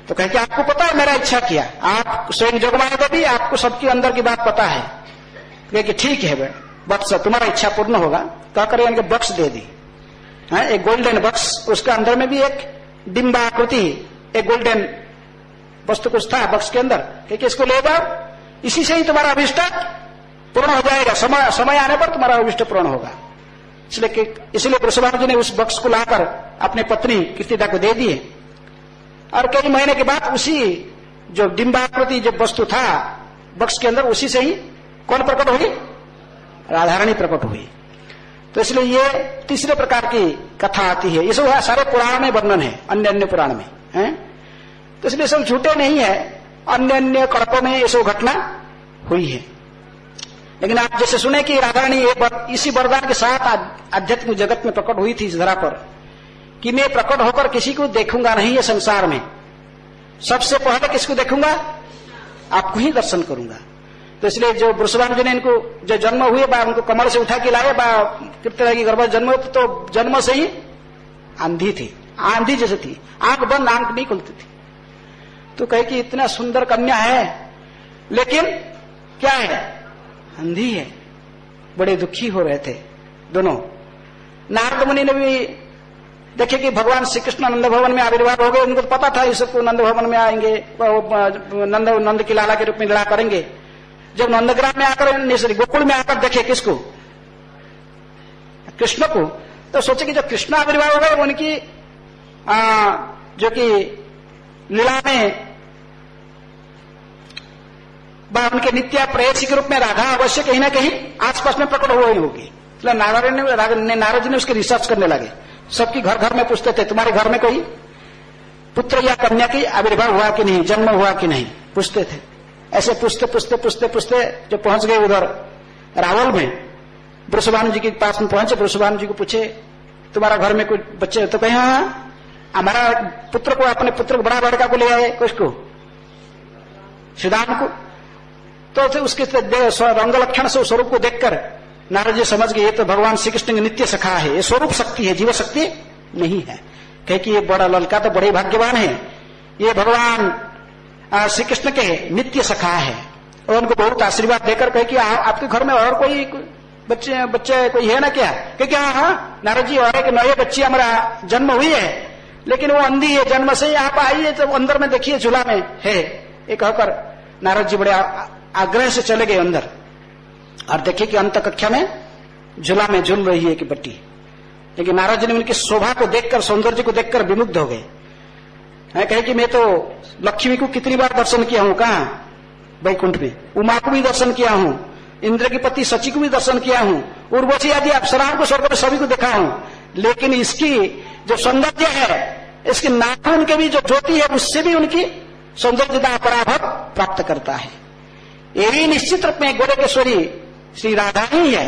तो कहे कि आपको पता है मेरा इच्छा किया, आप स्वयं जोगमाया देवी, आपको सबके अंदर की बात पता है। कहे कि ठीक है बक्स, तुम्हारा इच्छा पूर्ण होगा। कहकर इनके बक्स दे दी, एक गोल्डन बक्स, उसके अंदर में भी एक डिम्बाकृति एक गोल्डन वस्तु कुछ था बक्स के अंदर। कि इसको ले जाओ, इसी से ही तुम्हारा अभिष्ट पूर्ण हो जाएगा, समय आने पर तुम्हारा अभिष्ट पूर्ण होगा। इसलिए वृषभानुज ने उस बक्स को लाकर अपने पत्नी कीर्तिदा को दे दिए। और कई महीने के बाद उसी जो डिम्बाकृति जो वस्तु था बक्स के अंदर, उसी से ही कौन प्रकट हुई, राधारानी प्रकट हुई। तो इसलिए ये तीसरे प्रकार की कथा आती है। ये सब सारे पुराण में वर्णन है, अन्य अन्य पुराण में है। तो इसलिए सब झूठे नहीं है, अन्य अन्य कल्पों में ये सब घटना हुई है। लेकिन आप जैसे सुने कि राधारानी इसी वरदान के साथ आध्यात्मिक जगत में प्रकट हुई थी इस धरा पर, कि मैं प्रकट होकर किसी को देखूंगा नहीं है संसार में, सबसे पहले किसको देखूंगा, आपको ही दर्शन करूंगा। तो इसलिए जो वृषभानुज ने इनको जो जन्म हुए उनको कमर से उठा के लाए, कीर्तिदा की गर्भ जन्म हुए तो जन्म से ही आंधी थी, आंधी जैसे थी, आंख बंद, आंख नहीं खुलती थी। तो कहे कि इतना सुंदर कन्या है लेकिन क्या है, अंधी है। बड़े दुखी हो रहे थे दोनों। नारद मुनि ने भी देखे कि भगवान श्री कृष्ण नंद भवन में आविर्भाव हो गए, उनको पता था इस सबको नंद भवन में आएंगे, नंद की लाला के रूप में लीला करेंगे। जब नंदग्राम में आकर, गोकुल में आकर देखे किसको, कृष्ण को, तो सोचे कि जब कृष्ण आविर्भाव हो गए उनकी जो कि लीला में उनके नित्य प्रेयसी के रूप में राधा अवश्य कहीं ना कहीं आसपास में प्रकट हो ही होगी। इसलिए नारद जी ने उसके रिसर्च करने लगे। सबकी घर घर में पूछते थे, तुम्हारे घर में कोई पुत्र या कन्या की आविर्भाव हुआ कि नहीं, जन्म हुआ कि नहीं, पूछते थे। ऐसे पूछते पूछते पूछते पूछते जो पहुंच गए उधर रावल में, वृषभानु जी के पास में पहुंचे। वृषभानु जी को पूछे, तुम्हारा घर में कोई बच्चे, तो कहे हाँ, हमारा पुत्र को, अपने पुत्र को, बड़ा लड़का को ले आए, किसको, सुदाम को। तो उसके रंग लक्षण से स्वरूप को देखकर नारद जी समझ गए ये तो भगवान श्री कृष्ण की नित्य सखा है, ये स्वरूप शक्ति है, जीव शक्ति नहीं है। कहे कि ये बड़ा लड़का तो बड़े भाग्यवान है, ये भगवान श्री कृष्ण के नित्य सखा है। और उनको बहुत आशीर्वाद देकर कहे कि आपके घर में और कोई बच्चे कोई है ना क्या? क्योंकि हाँ नारद जी, और एक नए बच्ची हमारा जन्म हुई है, लेकिन वो अंधी है जन्म से, आप आइए तो अंदर में देखिए झूला में है। ये कहकर नारद जी बड़े आग्रह से चले गए अंदर और देखे कि अंत कक्षा में झूला में झूल रही है कि बट्टी। लेकिन नारद जी ने उनकी शोभा को देखकर, सौंदर्य को देखकर विमुग्ध हो गए। कहे कि मैं तो लक्ष्मी को कितनी बार दर्शन किया हूं, कहां वैकुंठ में, उमा को भी दर्शन किया हूं, इंद्र की पति सची को भी दर्शन किया हूं, उर्वशी आदि अप्सराओं को स्वर्ग में सभी को देखा हूं, लेकिन इसकी जो सौंदर्य है, इसके नाखून के भी जो ज्योति है, उससे भी उनकी सौंदर्यता पराभव प्राप्त करता है। ये भी निश्चित रूप में गोरखेश्वरी श्री राधा ही है।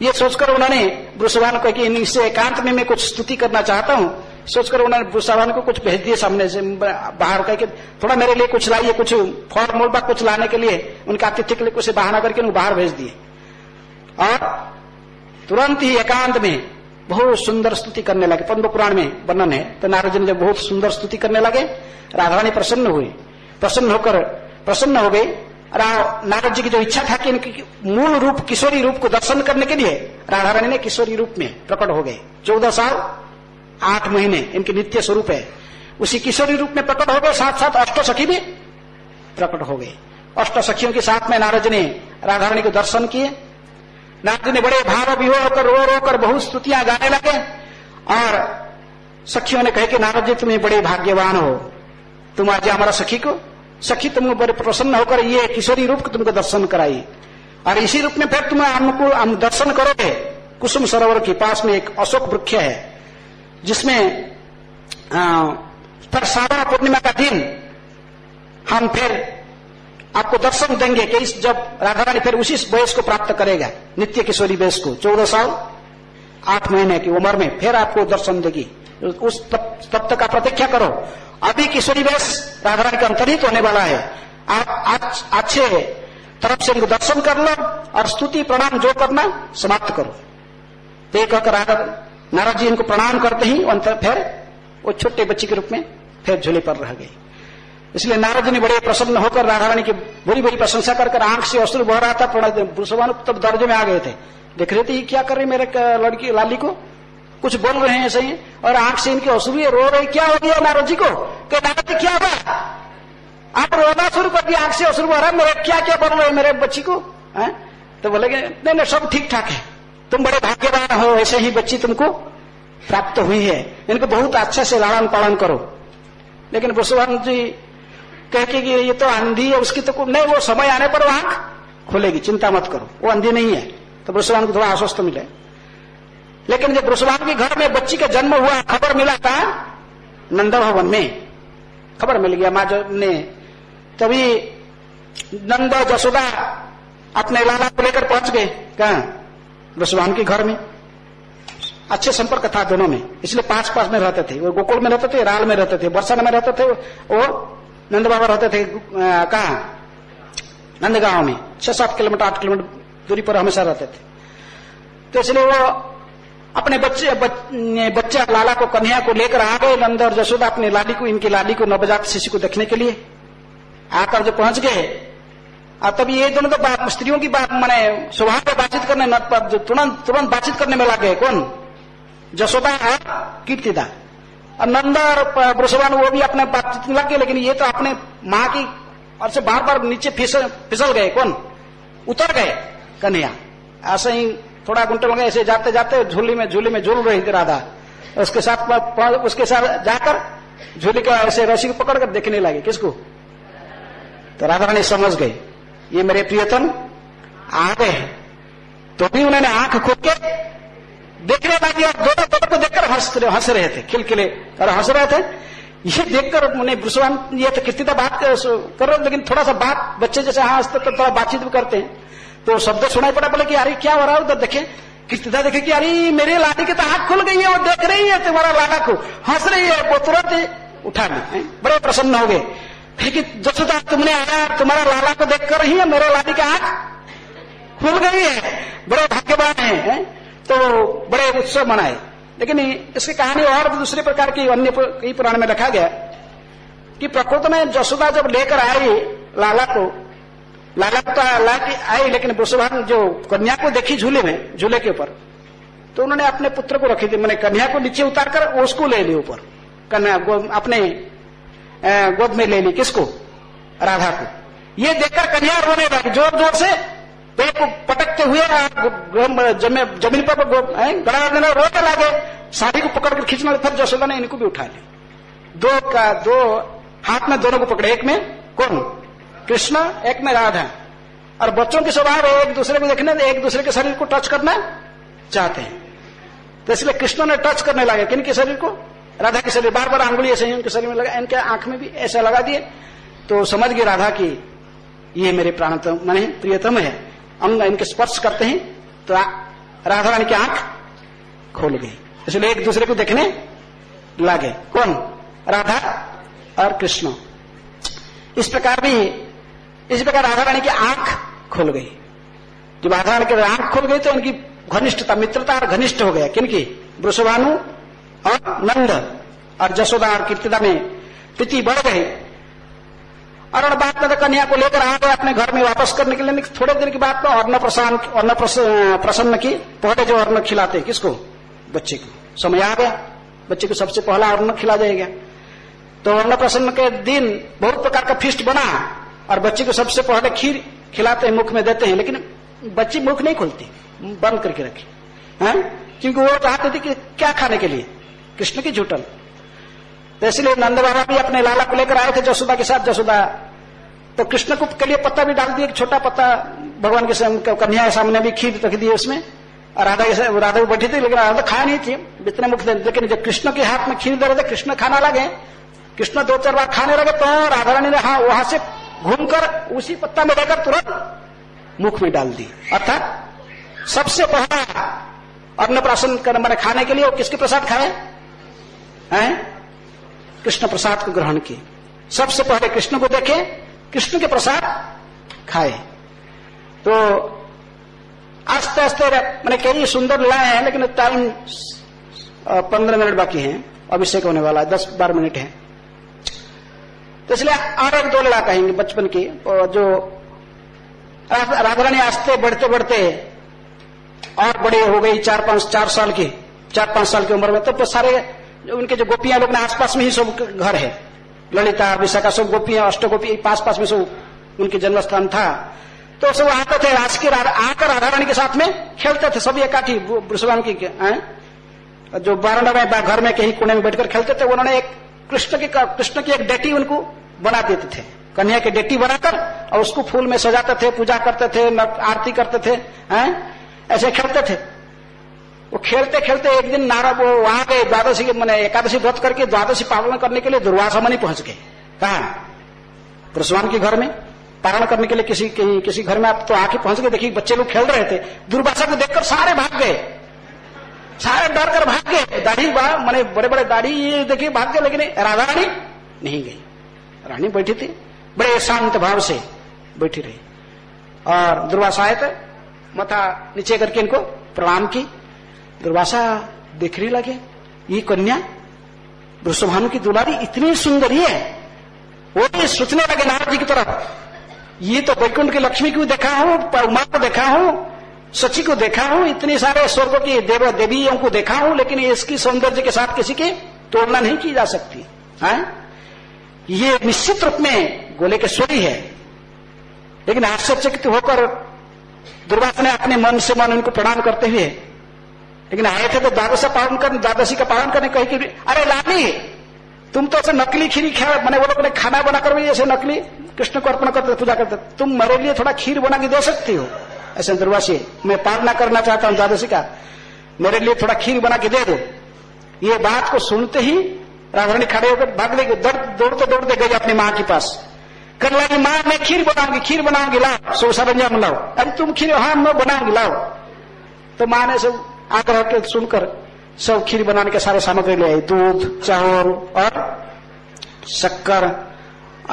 ये सोचकर उन्होंने वृषभान को कि इससे एकांत में मैं कुछ स्तुति करना चाहता हूं, सोचकर उन्होंने वृषभान को कुछ भेज दिए सामने से बाहर, कह के थोड़ा मेरे लिए कुछ लाइए, कुछ फल मूल कुछ लाने के लिए, उनका आतिथ्य के लिए कुछ बहाना करके उनको बाहर भेज दिए। और तुरंत ही एकांत में बहुत सुंदर स्तुति करने लगे। पद्म पुराण में वर्णन है। तो नारद जी ने जब बहुत सुंदर स्तुति करने लगे, राधा रानी प्रसन्न हुई, प्रसन्न हो गई। नारद जी की जो इच्छा था कि इनकी मूल रूप किशोरी रूप को दर्शन करने के लिए राधा रानी ने किशोरी रूप में प्रकट हो गए। 14 साल 8 महीने इनके नित्य स्वरूप है, उसी किशोरी रूप में प्रकट हो गए। साथ साथ अष्ट सखी भी प्रकट हो गए। अष्ट सखियों के साथ में नारद जी ने राधा रानी को दर्शन किए। नारद जी ने बड़े भाव विभोर होकर रो कर बहुत स्तुतियां गाने लगे। और सखियों ने कहे कि नारद जी तुम्हें बड़े भाग्यवान हो, तुम आज हमारा सखी तुमको बड़े प्रसन्न होकर ये किशोरी रूप को तुमको दर्शन कराई। और इसी रूप में फिर तुम्हें हम दर्शन करोगे। कुसुम सरोवर के पास में एक अशोक वृक्ष है, जिसमें फिर श्रावण पूर्णिमा का दिन हम फिर आपको दर्शन देंगे कि जब राधा रानी फिर उसी वयस को प्राप्त करेगा, नित्य किशोरी वयस को, 14 साल 8 महीने की उम्र में फिर आपको दर्शन देगी। उस तब तक आप प्रतीक्षा करो। अभी किशोरी वयस राधा रानी का अंतर्हित होने वाला है। आप अच्छे तरफ से इनको दर्शन कर लो और स्तुति प्रणाम जो करना समाप्त करो। तो एक नारद जी इनको प्रणाम करते ही फिर वो छोटे बच्चे के रूप में फिर झूले पर रह गए। इसलिए नारद जी ने बड़े प्रसन्न होकर राधा रानी की बड़ी बड़ी प्रशंसा कर आंख से अश्रु बह रहा था। वृषभानु तब दर्ज में आ गए थे, देख रहे थे क्या कर रहे मेरे लड़की लाली को, कुछ बोल रहे हैं ऐसे ही, और आंख से इनकी अश्रु रो रही। क्या हो गया नारद जी को? कि नारद जी क्या हुआ, आप रोना शुरू कर दिया, आंख से अश्रु बह रहा, मेरे क्या क्या बोल रहे मेरे बच्ची को? तो बोले नहीं सब ठीक ठाक है, तुम बड़े भाग्यवान हो, ऐसे ही बच्ची तुमको प्राप्त हुई है, इनको बहुत अच्छे से लालन पालन करो। लेकिन वृषभानु जी कह के ये तो अंधी है, उसकी तो नहीं, वो समय आने पर वो आंख खुलेगी, चिंता मत करो, वो अंधी नहीं है। तो वृषभानु को थोड़ा आश्वस्त मिले। लेकिन जब वृषभानु के घर में बच्ची का जन्म हुआ, खबर मिला था नंद भवन में, खबर मिल गया मां ने, तभी नंद जसोदा अपने लाला को लेकर पहुंच गए। कहां? वृषभानु के घर में। अच्छे संपर्क था दोनों में, इसलिए पास पास में रहते थे। वो गोकुल में रहते थे, राल में रहते थे, बरसाना में रहते थे, और नंद बाबा रहते थे कहां? नंदगांव में। 6-7 किलोमीटर 8 किलोमीटर दूरी पर हमेशा रहते थे। तो इसलिए वो अपने बच्चे लाला को, कन्हैया को लेकर आ गए। नंद और जसोदा अपनी लाली को, इनकी लाली को, नवजात शिशु को देखने के लिए आकर जो पहुंच गए, और तभी ये दोनों तो स्त्रियों की बात माने स्वभाव पर बातचीत करने, तुरंत बातचीत करने में लग गए। कौन? जसोदा और कीर्तिदा। और नंद और वृषभानु वो भी अपने बातचीत में लग गए, लेकिन ये तो अपने मां की और से बार बार नीचे फिसल गए। कौन? उतर गए कन्हैया। ऐसे ही थोड़ा घंटे लगे, ऐसे जाते जाते झूले में झूल रही थी राधा, उसके साथ जाकर झूले का ऐसे रस्सी को पकड़कर देखने लगे। किसको? तो राधा रानी समझ गई ये मेरे प्रियतम आ गए हैं। तो भी उन्होंने आंख खोल के देखने लगी, और दोनों तरफ को देखकर हंस रहे थे, खिलखिले और हंस रहे थे। ये देखकर उन्हें वृषभानु, ये तो कितनी बात कर रहे, लेकिन थोड़ा सा बात बच्चे जैसे हंसते तो थोड़ा बातचीत भी करते हैं, तो शब्द सुनाई पड़ा। बोले कि अरे क्या हो रहा है उधर? देखे कीर्तिदा, देखे कि अरे मेरे लाली की तो आंख खुल गई है, वो देख रही है तुम्हारा लाला को, हंस रही है। वो तुरंत उठा ली, बड़े प्रसन्न हो गए। जसोदा तुमने आया, तुम्हारा लाला को देखकर ही है मेरे लाली की आंख खुल गई है, बड़े भाग्यवान है। तो बड़े उत्सव मनाए। लेकिन इसकी कहानी और भी दूसरे प्रकार की अन्य कई पुराण में रखा गया कि प्रकृति में जसोदा जब लेकर आई लाला को आई, लेकिन वृषभानु जो कन्या को देखी झूले के ऊपर, तो उन्होंने अपने पुत्र को रखी थी, मैंने कन्या को नीचे उतारकर उसको ले ली ऊपर, कन्या अपने गोद में ले ली। किसको? राधा को। ये देखकर कन्या रोने लगी जोर जोर से, पेट को पटकते हुए जमीन पर गड़ा रोने लगे, साड़ी को पकड़कर खींचना। फिर जसोदा ने इनको भी उठा लिया। दो हाथ में दोनों को पकड़े, एक में कौन? कृष्ण, एक में राधा। और बच्चों के स्वभाव है एक दूसरे को देखने, एक दूसरे के शरीर को टच करना चाहते हैं, तो इसलिए कृष्ण ने टच करने लगे किनके शरीर को? राधा के शरीर। बार बार आंगुली ऐसे ही उनके शरीर में लगा, इनके आंख में भी ऐसा लगा दिए, तो समझ गई राधा की ये मेरे प्राणतम माने प्रियतम है। अंग इनके स्पर्श करते हैं तो राधा रानी की आंख खोल गई, इसलिए एक दूसरे को देखने लगे। कौन? राधा और कृष्ण। इस प्रकार राधा रानी की आंख खोल गई। जब राधा रानी की आंख खोल गई तो उनकी घनिष्ठता, मित्रता और घनिष्ठ हो गया। किनकी? वृषभानु और नंद और जसोदा और कीर्तिदा में प्रीति बढ़ गई। और बाद में तो कन्या को लेकर आ गए अपने घर में वापस करने के लिए। थोड़े दिन के बाद तो अन्न प्रसन्न की पहले जो अन्न खिलाते किसको? बच्चे को। समय आ गया, बच्चे को सबसे पहला अन्न खिला जाएगा। तो अन्न प्रसन्न के दिन बहुत प्रकार का फीस्ट बना और बच्चे को सबसे पहले खीर खिलाते हैं, मुख में देते हैं, लेकिन बच्ची मुख नहीं खोलती, बंद करके रखी है, क्योंकि वो चाहते थे कि क्या खाने के लिए? कृष्ण की झूठन। तो इसलिए नंद बाबा भी अपने लाला को लेकर आए थे जसोदा के साथ। जसोदा तो कृष्ण को के लिए पत्ता भी डाल दिया, एक छोटा पत्ता भगवान के कन्या के सामने भी खीर रख दी उसमें। और राधा भी बैठी थी, लेकिन राधा खाया नहीं थी, इतने मुख दे। लेकिन जब कृष्ण के हाथ में खीर दे रहे थे, कृष्ण खाना लगे, कृष्ण 2-4 बार खाने लगे, तो राधा रानी ने वहां से घूमकर उसी पत्ता में लेकर तुरंत मुख में डाल दी। अर्थात सबसे पहला अन्नप्राशन मैंने खाने के लिए वो किसके प्रसाद खाए हैं? कृष्ण प्रसाद को ग्रहण किए। सबसे पहले कृष्ण को देखे, कृष्ण के प्रसाद खाए। तो आस्ते आस्ते मैंने कई सुंदर लाए हैं, लेकिन टाइम 15 मिनट बाकी है, अभिषेक होने वाला है, 10-12 मिनट है। तो इसलिए और एक 2 लड़ा कहेंगे बचपन की। और जो राधा रानी आस्ते बढ़ते बढ़ते और बड़े हो गई, 4-5 साल की उम्र में, तो सारे उनके जो गोपियां लोग ना आसपास में ही सब घर है, ललिता विशाखा सब गोपियां, अष्टगोपी पास में सब उनके जन्म स्थान था। तो सब आते थे, आकर राधा रानी के साथ में खेलते थे, सभी इकट्ठी। वृषभानु की जो बारांडा में घर में कहीं कोने में बैठकर खेलते थे। उन्होंने एक कृष्ण की एक डेटी उनको बना देते थे, कन्या की डेटी बनाकर, और उसको फूल में सजाते थे, पूजा करते थे, आरती करते थे, ऐसे खेलते थे। वो खेलते खेलते एक दिन नारद वो वहां गए, द्वादशी मैंने एकादशी व्रत करके द्वादशी पालन करने के लिए दुर्वासा मुनि पहुंच गए। कहा? वृषभानु के घर में पारण करने के लिए किसी घर में आप तो आके पहुंच गए। देखिए बच्चे लोग खेल रहे थे, दुर्वासा को देखकर सारे भाग गए, सारे डर कर भाग गए। दाढ़ी मैंने बड़े बड़े दाढ़ी ये देखिए भाग गए, लेकिन राधा रानी नहीं गई। रानी बैठी थी, बड़े शांत भाव से बैठी रही। और दुर्वासा आए थे, माथा नीचे करके इनको प्रणाम की। दुर्वासा देखने लगे, ये कन्या वृषभानु की दुलारी इतनी सुंदर ही है। वो भी सोचने लगे नारद जी की तरफ, ये तो वैकुंठ की लक्ष्मी को देखा हूं, उमा को देखा हूं, सची को देखा हूं, इतनी सारे स्वर्ग की देवियों को देखा हूं, लेकिन इसकी सौंदर्य के साथ किसी की तुलना नहीं की जा सकती है। ये निश्चित रूप में गोलोकेश्वरी है। लेकिन आश्चर्यचकित होकर दुर्वासा ने अपने मन से मन उनको प्रणाम करते हुए, लेकिन आए थे तो द्वादशी का पालन करने कही कि अरे रानी, तुम तो ऐसे नकली खीर मैंने वो लोग ने खाना बनाकर भी ऐसे नकली कृष्ण को अर्पण करते, पूजा करते, तुम मेरे लिए थोड़ा खीर बना के दे सकती हो? ऐसे दुर्वासी, मैं पालना करना चाहता हूं द्वादशी का, मेरे लिए थोड़ा खीर बना के दे दो। ये बात को सुनते ही राधा रानी खड़े होकर भाग गई, दौड़ते गई अपनी माँ के पास। कर लगी, माँ मैं खीर बनाऊंगी लाओ, सो सरंजाम लाओ। अरे तुम खीर? हाँ मैं बनाऊंगी लाओ। तो माँ ने सब आग्रह के सुनकर सब खीर बनाने के सारे सामग्री ले आई, दूध, चावल और शक्कर,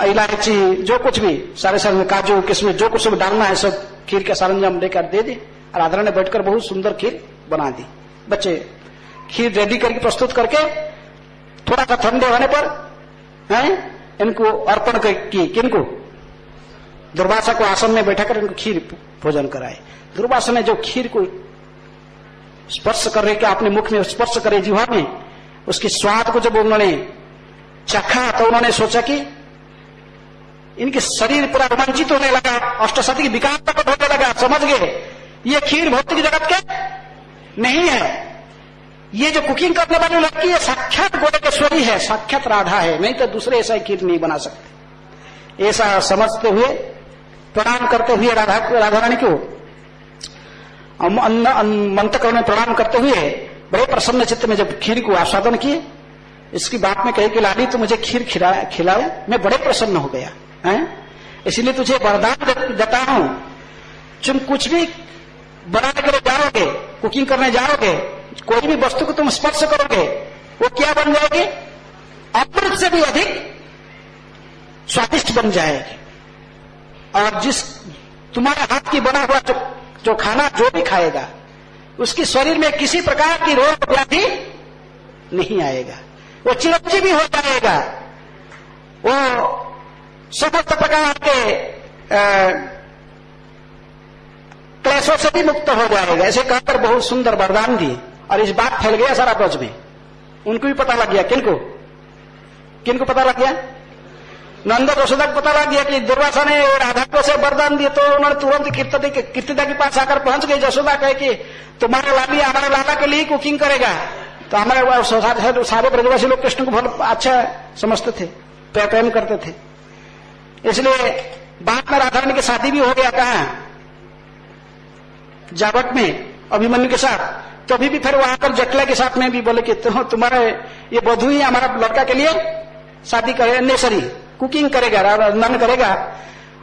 इलायची, जो कुछ भी सारे काजू किशमिश जो कुछ सब डालना है सब खीर का सरंजाम लेकर दे दी। राधा रानी ने बैठकर बहुत सुंदर खीर बना दी। बच्चे खीर रेडी करके प्रस्तुत करके थोड़ा सा ठंडे होने पर इनको अर्पण की। किनको? दुर्वासा को आसन में बैठाकर इनको खीर भोजन कराए। दुर्वासा ने जो खीर को स्पर्श कर रहे, अपने मुख में स्पर्श करे जीवा में, उसके स्वाद को जब उन्होंने चखा तो उन्होंने सोचा कि इनके शरीर पूरा रोमांचित होने लगा, अष्टसती की विकार प्रकट होने लगा। समझ गए ये खीर भौतिक जगत के नहीं है, ये जो कुकिंग करने वाली लड़की है साक्षात गोलकेश्वरी है, साक्षात राधा है, नहीं तो दूसरे ऐसा खीर नहीं बना सकते। ऐसा समझते हुए प्रणाम करते हुए राधा रानी को मंत्रकरण में प्रणाम करते हुए बड़े प्रसन्न चित्त में जब खीर को आस्वादन किए, इसकी बात में कही कि लाली तू मुझे खीर खिलाए, मैं बड़े प्रसन्न हो गया है, इसलिए तुझे वरदान देता हूं, तुम कुछ भी बनाने के लिए जाओगे, कुकिंग करने जाओगे, कोई भी वस्तु को तुम स्पर्श करोगे वो क्या बन जाएगी, अमृत से भी अधिक स्वादिष्ट बन जाएगी। और जिस तुम्हारे हाथ की बना हुआ जो खाना जो भी खाएगा उसके शरीर में किसी प्रकार की रोग व्याधि नहीं आएगा, वो चिरंजीवी हो जाएगा, वो समस्त प्रकार के क्लेशों से भी मुक्त हो जाएगा। ऐसे कहकर बहुत सुंदर वरदान दिए और इस बात फैल गया सारा ब्रज में। उनको भी पता लग गया, किनको पता लग गया, नंद यशोदा को पता लग गया कि दुर्वासा ने राधा को से वरदान दिए, तो उन्होंने तुरंत कीर्तिदा के पास आकर पहुंच गई। यशोदा कहे कि तुम्हारा लाली हमारे लाला के लिए कुकिंग करेगा, तो हमारे सारे ब्रजवासी लोग कृष्ण को बहुत अच्छा समझते थे, प्रेम करते थे, इसलिए बाद में राधा रानी की शादी भी हो गया। कहा जावट में अभिमन्यु के साथ, तो अभी भी फिर वहां पर जटला के साथ में भी बोले कि तुम्हारे ये बधू ही हमारा लड़का के लिए शादी करे, नेसरी कुकिंग करेगा, नन करेगा,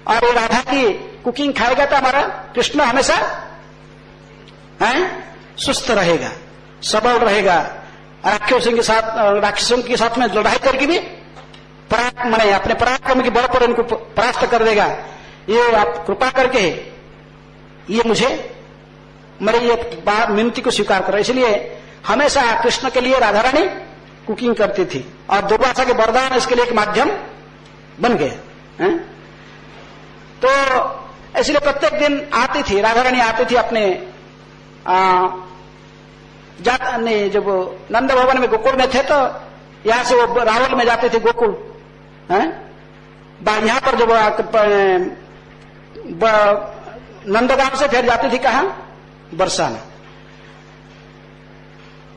और ये राधा की कुकिंग खाएगा तो हमारा कृष्ण हमेशा सुस्त रहेगा, सबल रहेगा, राक्षसों के साथ में लड़ाई करके भी माने अपने पराक्रम के बल पर इनको परास्त कर देगा। ये आप कृपा करके ये मुझे मेरी ये मिनती को स्वीकार करो। इसलिए हमेशा कृष्ण के लिए राधा रानी कुकिंग करती थी और दुर्वासा के वरदान इसके लिए एक माध्यम बन गए। तो इसलिए प्रत्येक दिन आती थी राधा रानी, आती थी अपने जब नंद भवन में गोकुल में थे तो यहां से वो रावल में जाते थे गोकुल, यहां पर जब नंदगांव से फिर जाती थी कहां, बरसाना।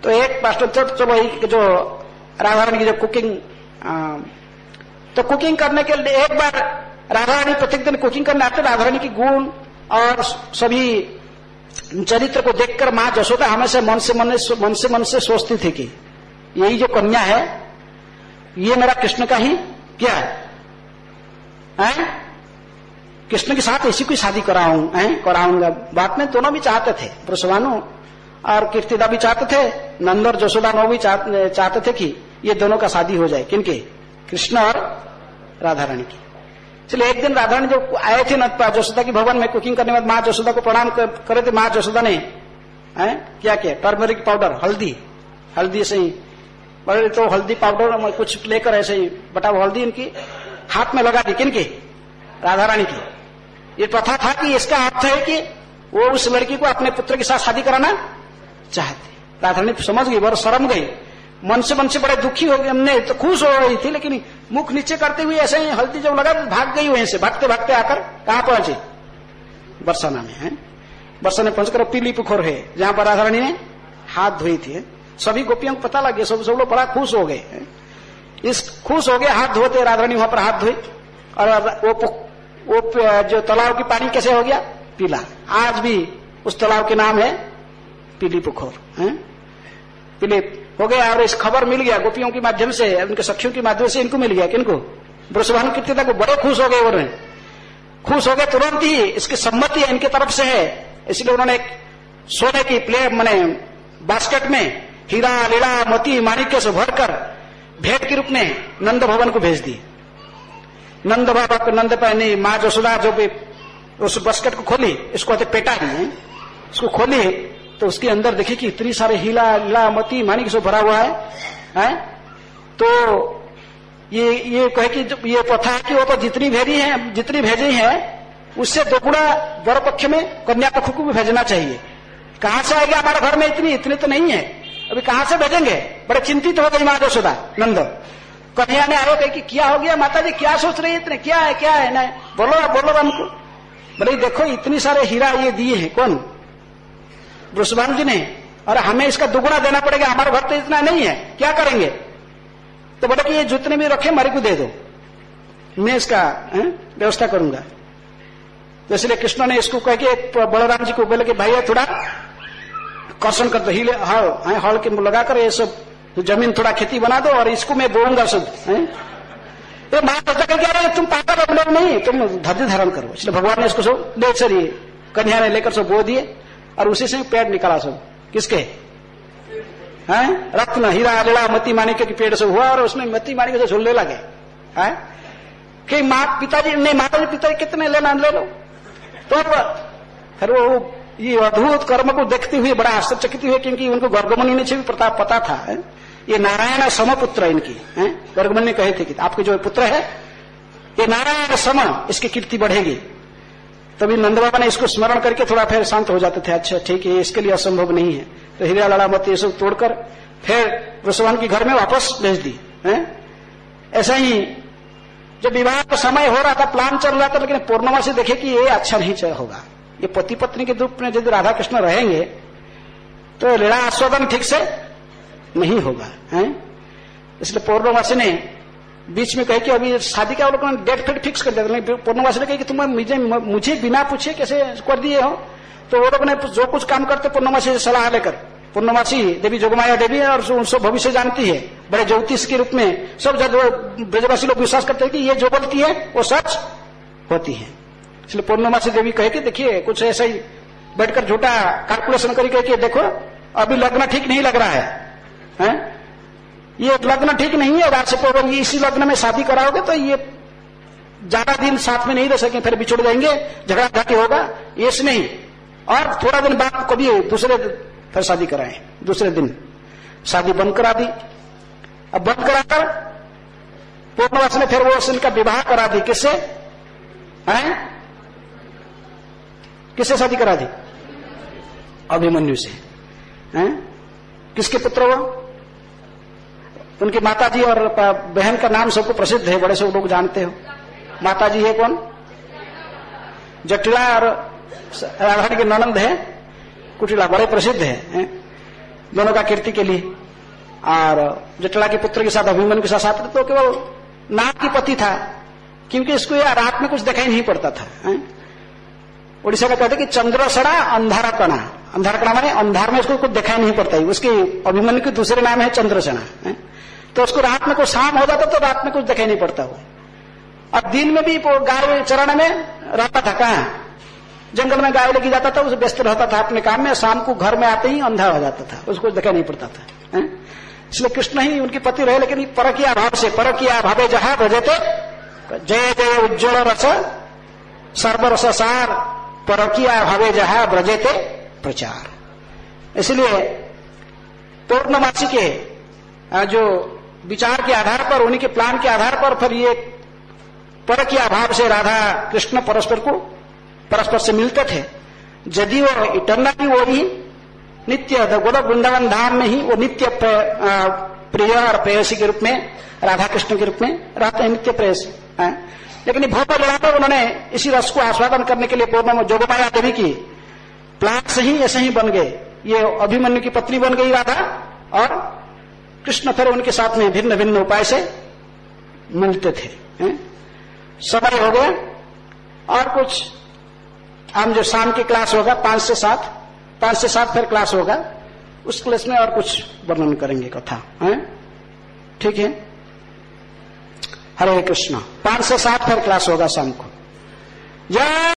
तो एक पास्टर तो वही जो राधा रानी की जो कुकिंग, तो कुकिंग करने के लिए एक बार राधा रानी प्रत्येक दिन कुकिंग करने आते, राधा रानी की गुण और सभी चरित्र को देखकर मां यशोदा हमेशा मन से सोचती थी कि यही जो कन्या है ये मेरा कृष्ण का ही क्या है, कृष्ण के साथ इसी की शादी कराऊंगा। बात में दोनों भी चाहते थे, वृषभानु और कीर्तिदा भी चाहते थे, नंद और यशोदा भी चाहते थे कि ये दोनों का शादी हो जाए। किनके, कृष्ण और राधा रानी की। इसलिए एक दिन राधा रानी जब आए थे यशोदा की भवन में कुकिंग करने में, मां यशोदा को प्रणाम करे थे। मां यशोदा ने क्या किया, टर्मरिक पाउडर, हल्दी से ही बड़े, तो हल्दी पाउडर कुछ लेकर ऐसे ही बटा हल्दी इनकी हाथ में लगा दी। किनकी, राधा रानी की। ये प्रथा था कि इसका अर्थ है कि वो उस लड़की को अपने पुत्र के साथ शादी कराना चाहते। राधा रानी समझ गई, बहुत शर्म गई, मन से बड़े दुखी हो गए। हमने तो खुश हो रही थी, लेकिन मुख नीचे करते हुए ऐसे ही हल्दी जब लगा भाग गई वहीं से, भागते भागते आकर कहां पहुंची, बरसाना में है। बरसाना में पहुंचकर पीली पुखर है जहां पर राधा रानी ने हाथ धोई थी। सभी गोपियों को पता लग गया, सब लोग बड़ा खुश हो गए। खुश हो गए, हाथ धोते राधा रानी वहां पर हाथ धोई, और वो जो तालाब की पानी कैसे हो गया, पीला। आज भी उस तालाब के नाम है पीली पुखर, पीले हो गया। और इस खबर मिल गया गोपियों के माध्यम से, उनके सखियों के माध्यम से इनको मिल गया। किनको, वृषभानु कीर्तिदा को बड़े खुश हो गए। और खुश हो गए तुरंत ही, इसकी सम्मति इनके तरफ से है, इसलिए उन्होंने एक सोने की प्लेट माने बास्केट में हीरा लीला मोती माणिक्य से भरकर भेंट के रूप में नंद भवन को भेज दी। नंद पहनी मां यशोदा जो भी उस बास्केट को खोली, इसको पेटा ही इसको खोली, तो उसके अंदर देखी कि इतनी सारे हीरा मोती माणिक्य से भरा हुआ है। तो ये कहे कि ये प्रथा है कि वो तो जितनी भेजी है उससे दोगुना वर पक्ष में कन्या पक्ष को भी भेजना चाहिए। कहां से आएगा हमारे घर में इतनी तो नहीं है, अभी कहां से भेजेंगे। बड़े चिंतित हो गई मां यशोदा। नंद कन्या ने आरोप कि क्या हो गया माता जी, क्या सोच रही है, इतने क्या है नहीं बोलो हमको। बोले देखो इतनी सारे हीरा ये दिए हैं, कौन, वृषभानु जी ने और हमें इसका दुगुना देना पड़ेगा, हमारे घर तो इतना नहीं है, क्या करेंगे? तो बोले कि ये जितने भी रखे मेरे को दे दो, मैं इसका व्यवस्था करूंगा। तो इसलिए कृष्ण ने इसको कह के बलराम जी को बोले कि भैया थोड़ा कर्षण कर दो, हिले हॉल के लगाकर ये सब जमीन थोड़ा खेती बना दो और इसको मैं बोऊंगा सब। तो मां सोचा कि अरे तुम पागल हो, लोग नहीं, तुम धैर्य धारण करो। इसलिए भगवान ने इसको सब ले सर ये कन्या ने लेकर सब बो दिए और उसी से पेड़ निकाला सब। किसके? रत्न हीरा लीला मती माणिक्य के पेड़ से हुआ और उसमें मती माणिक्य से झूलने लगे। कि माँ पिताजी ने माताजी पिताजी कितने लेना ले लो। तो फिर वो ये अद्भुत कर्म को देखते हुए बड़ा आश्चर्यचकित हुए, क्योंकि उनको गर्गमुनि से भी पता था ये नारायण समपुत्र इनकी। गर्गमुनि ने कहे थे कि आपके जो पुत्र है ये नारायण सम, इसकी कीर्ति बढ़ेगी। तभी नंद बाबा ने इसको स्मरण करके थोड़ा फिर शांत हो जाते थे। अच्छा ठीक है, इसके लिए असंभव नहीं है। तो हीरा लाला मती ये सब तोड़कर फिर वृषभान के घर में वापस भेज दी। ऐसा ही जब विवाह का समय हो रहा था, प्लान चल रहा था, लेकिन पूर्णिमा से देखे कि ये अच्छा नहीं होगा। ये पति पत्नी के रूप में यदि राधा कृष्ण रहेंगे तो लीला आस्वादन ठीक से नहीं होगा। इसलिए पूर्णवासी ने बीच में कहे कि अभी शादी का लोगों ने डेट फिट फिक्स कर दिया। पूर्णवासी ने कहा कि तुम मुझे बिना पूछे कैसे कर दिए हो? तो वो लोग ने जो कुछ काम करते पूर्णवासी से सलाह लेकर, पूर्णवासी देवी जोगमाया देवी है और उनसे भविष्य जानती है, बड़े ज्योतिष के रूप में सब ब्रजवासी लोग विश्वास करते हैं कि ये जो बोलती है वो सच होती है। इसलिए पूर्णमासी देवी कहे कि देखिए कुछ ऐसा ही बैठकर झूठा कैलकुलेशन करके देखो अभी लग्न ठीक नहीं लग रहा है, ये लग्न ठीक नहीं है, रात से पूर्व इसी लग्न में शादी कराओगे तो ये ज्यादा दिन साथ में नहीं रह सकेंगे, फिर बिछुड़ जाएंगे, झगड़ा घाटी होगा, ये इसमें ही। और थोड़ा दिन बाद कभी दूसरे फिर शादी कराएं, दूसरे दिन शादी बंद करा दी। अब बंद कराकर पूर्णवासी ने फिर वो इनका विवाह करा दी। किससे? किससे शादी करा दी? अभिमन्यु से। किसके पुत्र वो? उनकी माताजी और बहन का नाम सबको प्रसिद्ध है, बड़े सब लोग जानते हो। माताजी है कौन? जटिला, और राधारानी की ननंद है कुटिला, बड़े प्रसिद्ध है दोनों का कीर्ति के लिए। और जटिला के पुत्र के साथ अभिमन्यु के साथ तो केवल नाम की पति था, क्योंकि इसको यार रात में कुछ दिखाई नहीं पड़ता था। उड़ीसा का कहते कि चंद्रसड़ा अंधारा कणा, अंधारा कणा माने अंधार में उसको कुछ दिखाई नहीं पड़ता है। उसके अभिमन्यु के दूसरे नाम है चंद्रसेना। तो उसको रात में कुछ शाम हो जाता तो रात में कुछ दिखाई नहीं पड़ता हुआ। और दिन में भी गाय चरण में रहता था, कहाँ जंगल में गाय लेके जाता था, उसे व्यस्त रहता था अपने काम में। शाम को घर में आते ही अंधा हो जाता था, उसको दिखाई नहीं पड़ता था। इसलिए कृष्ण ही उनके पति रहे, लेकिन परकीय भाव से, परकीय भावे जहां भजते जय जय उज्ज्वल रस सर्वरस सार, परकीय भावे जहां ब्रजेते प्रचार। इसलिए पूर्णमासी के जो विचार के आधार पर, उन्हीं के प्लान के आधार पर फिर ये परकीय भाव से राधा कृष्ण परस्पर से मिलते थे। यदि वो इटर्नली वो भी नित्य गोलोक वृंदावन धाम में ही वो नित्य प्रिय और प्रेयसी के रूप में, राधा कृष्ण के रूप में रहते हैं, नित्य प्रेयसी। लेकिन भोपाल लीला पर उन्होंने इसी रस को आस्वादन करने के लिए पूर्ण जोगमाया देवी की प्लान से ही ऐसे ही बन गए। ये अभिमन्यु की पत्नी बन गई राधा, और कृष्ण फिर उनके साथ में भिन्न भिन्न उपाय से मिलते थे। समय हो गया, और कुछ हम जो शाम की क्लास होगा 5 से 7 फिर क्लास होगा, उस क्लास में और कुछ वर्णन करेंगे कथा। ठीक है, हरे कृष्ण। 5 से 7 फिर क्लास होगा शाम को। जय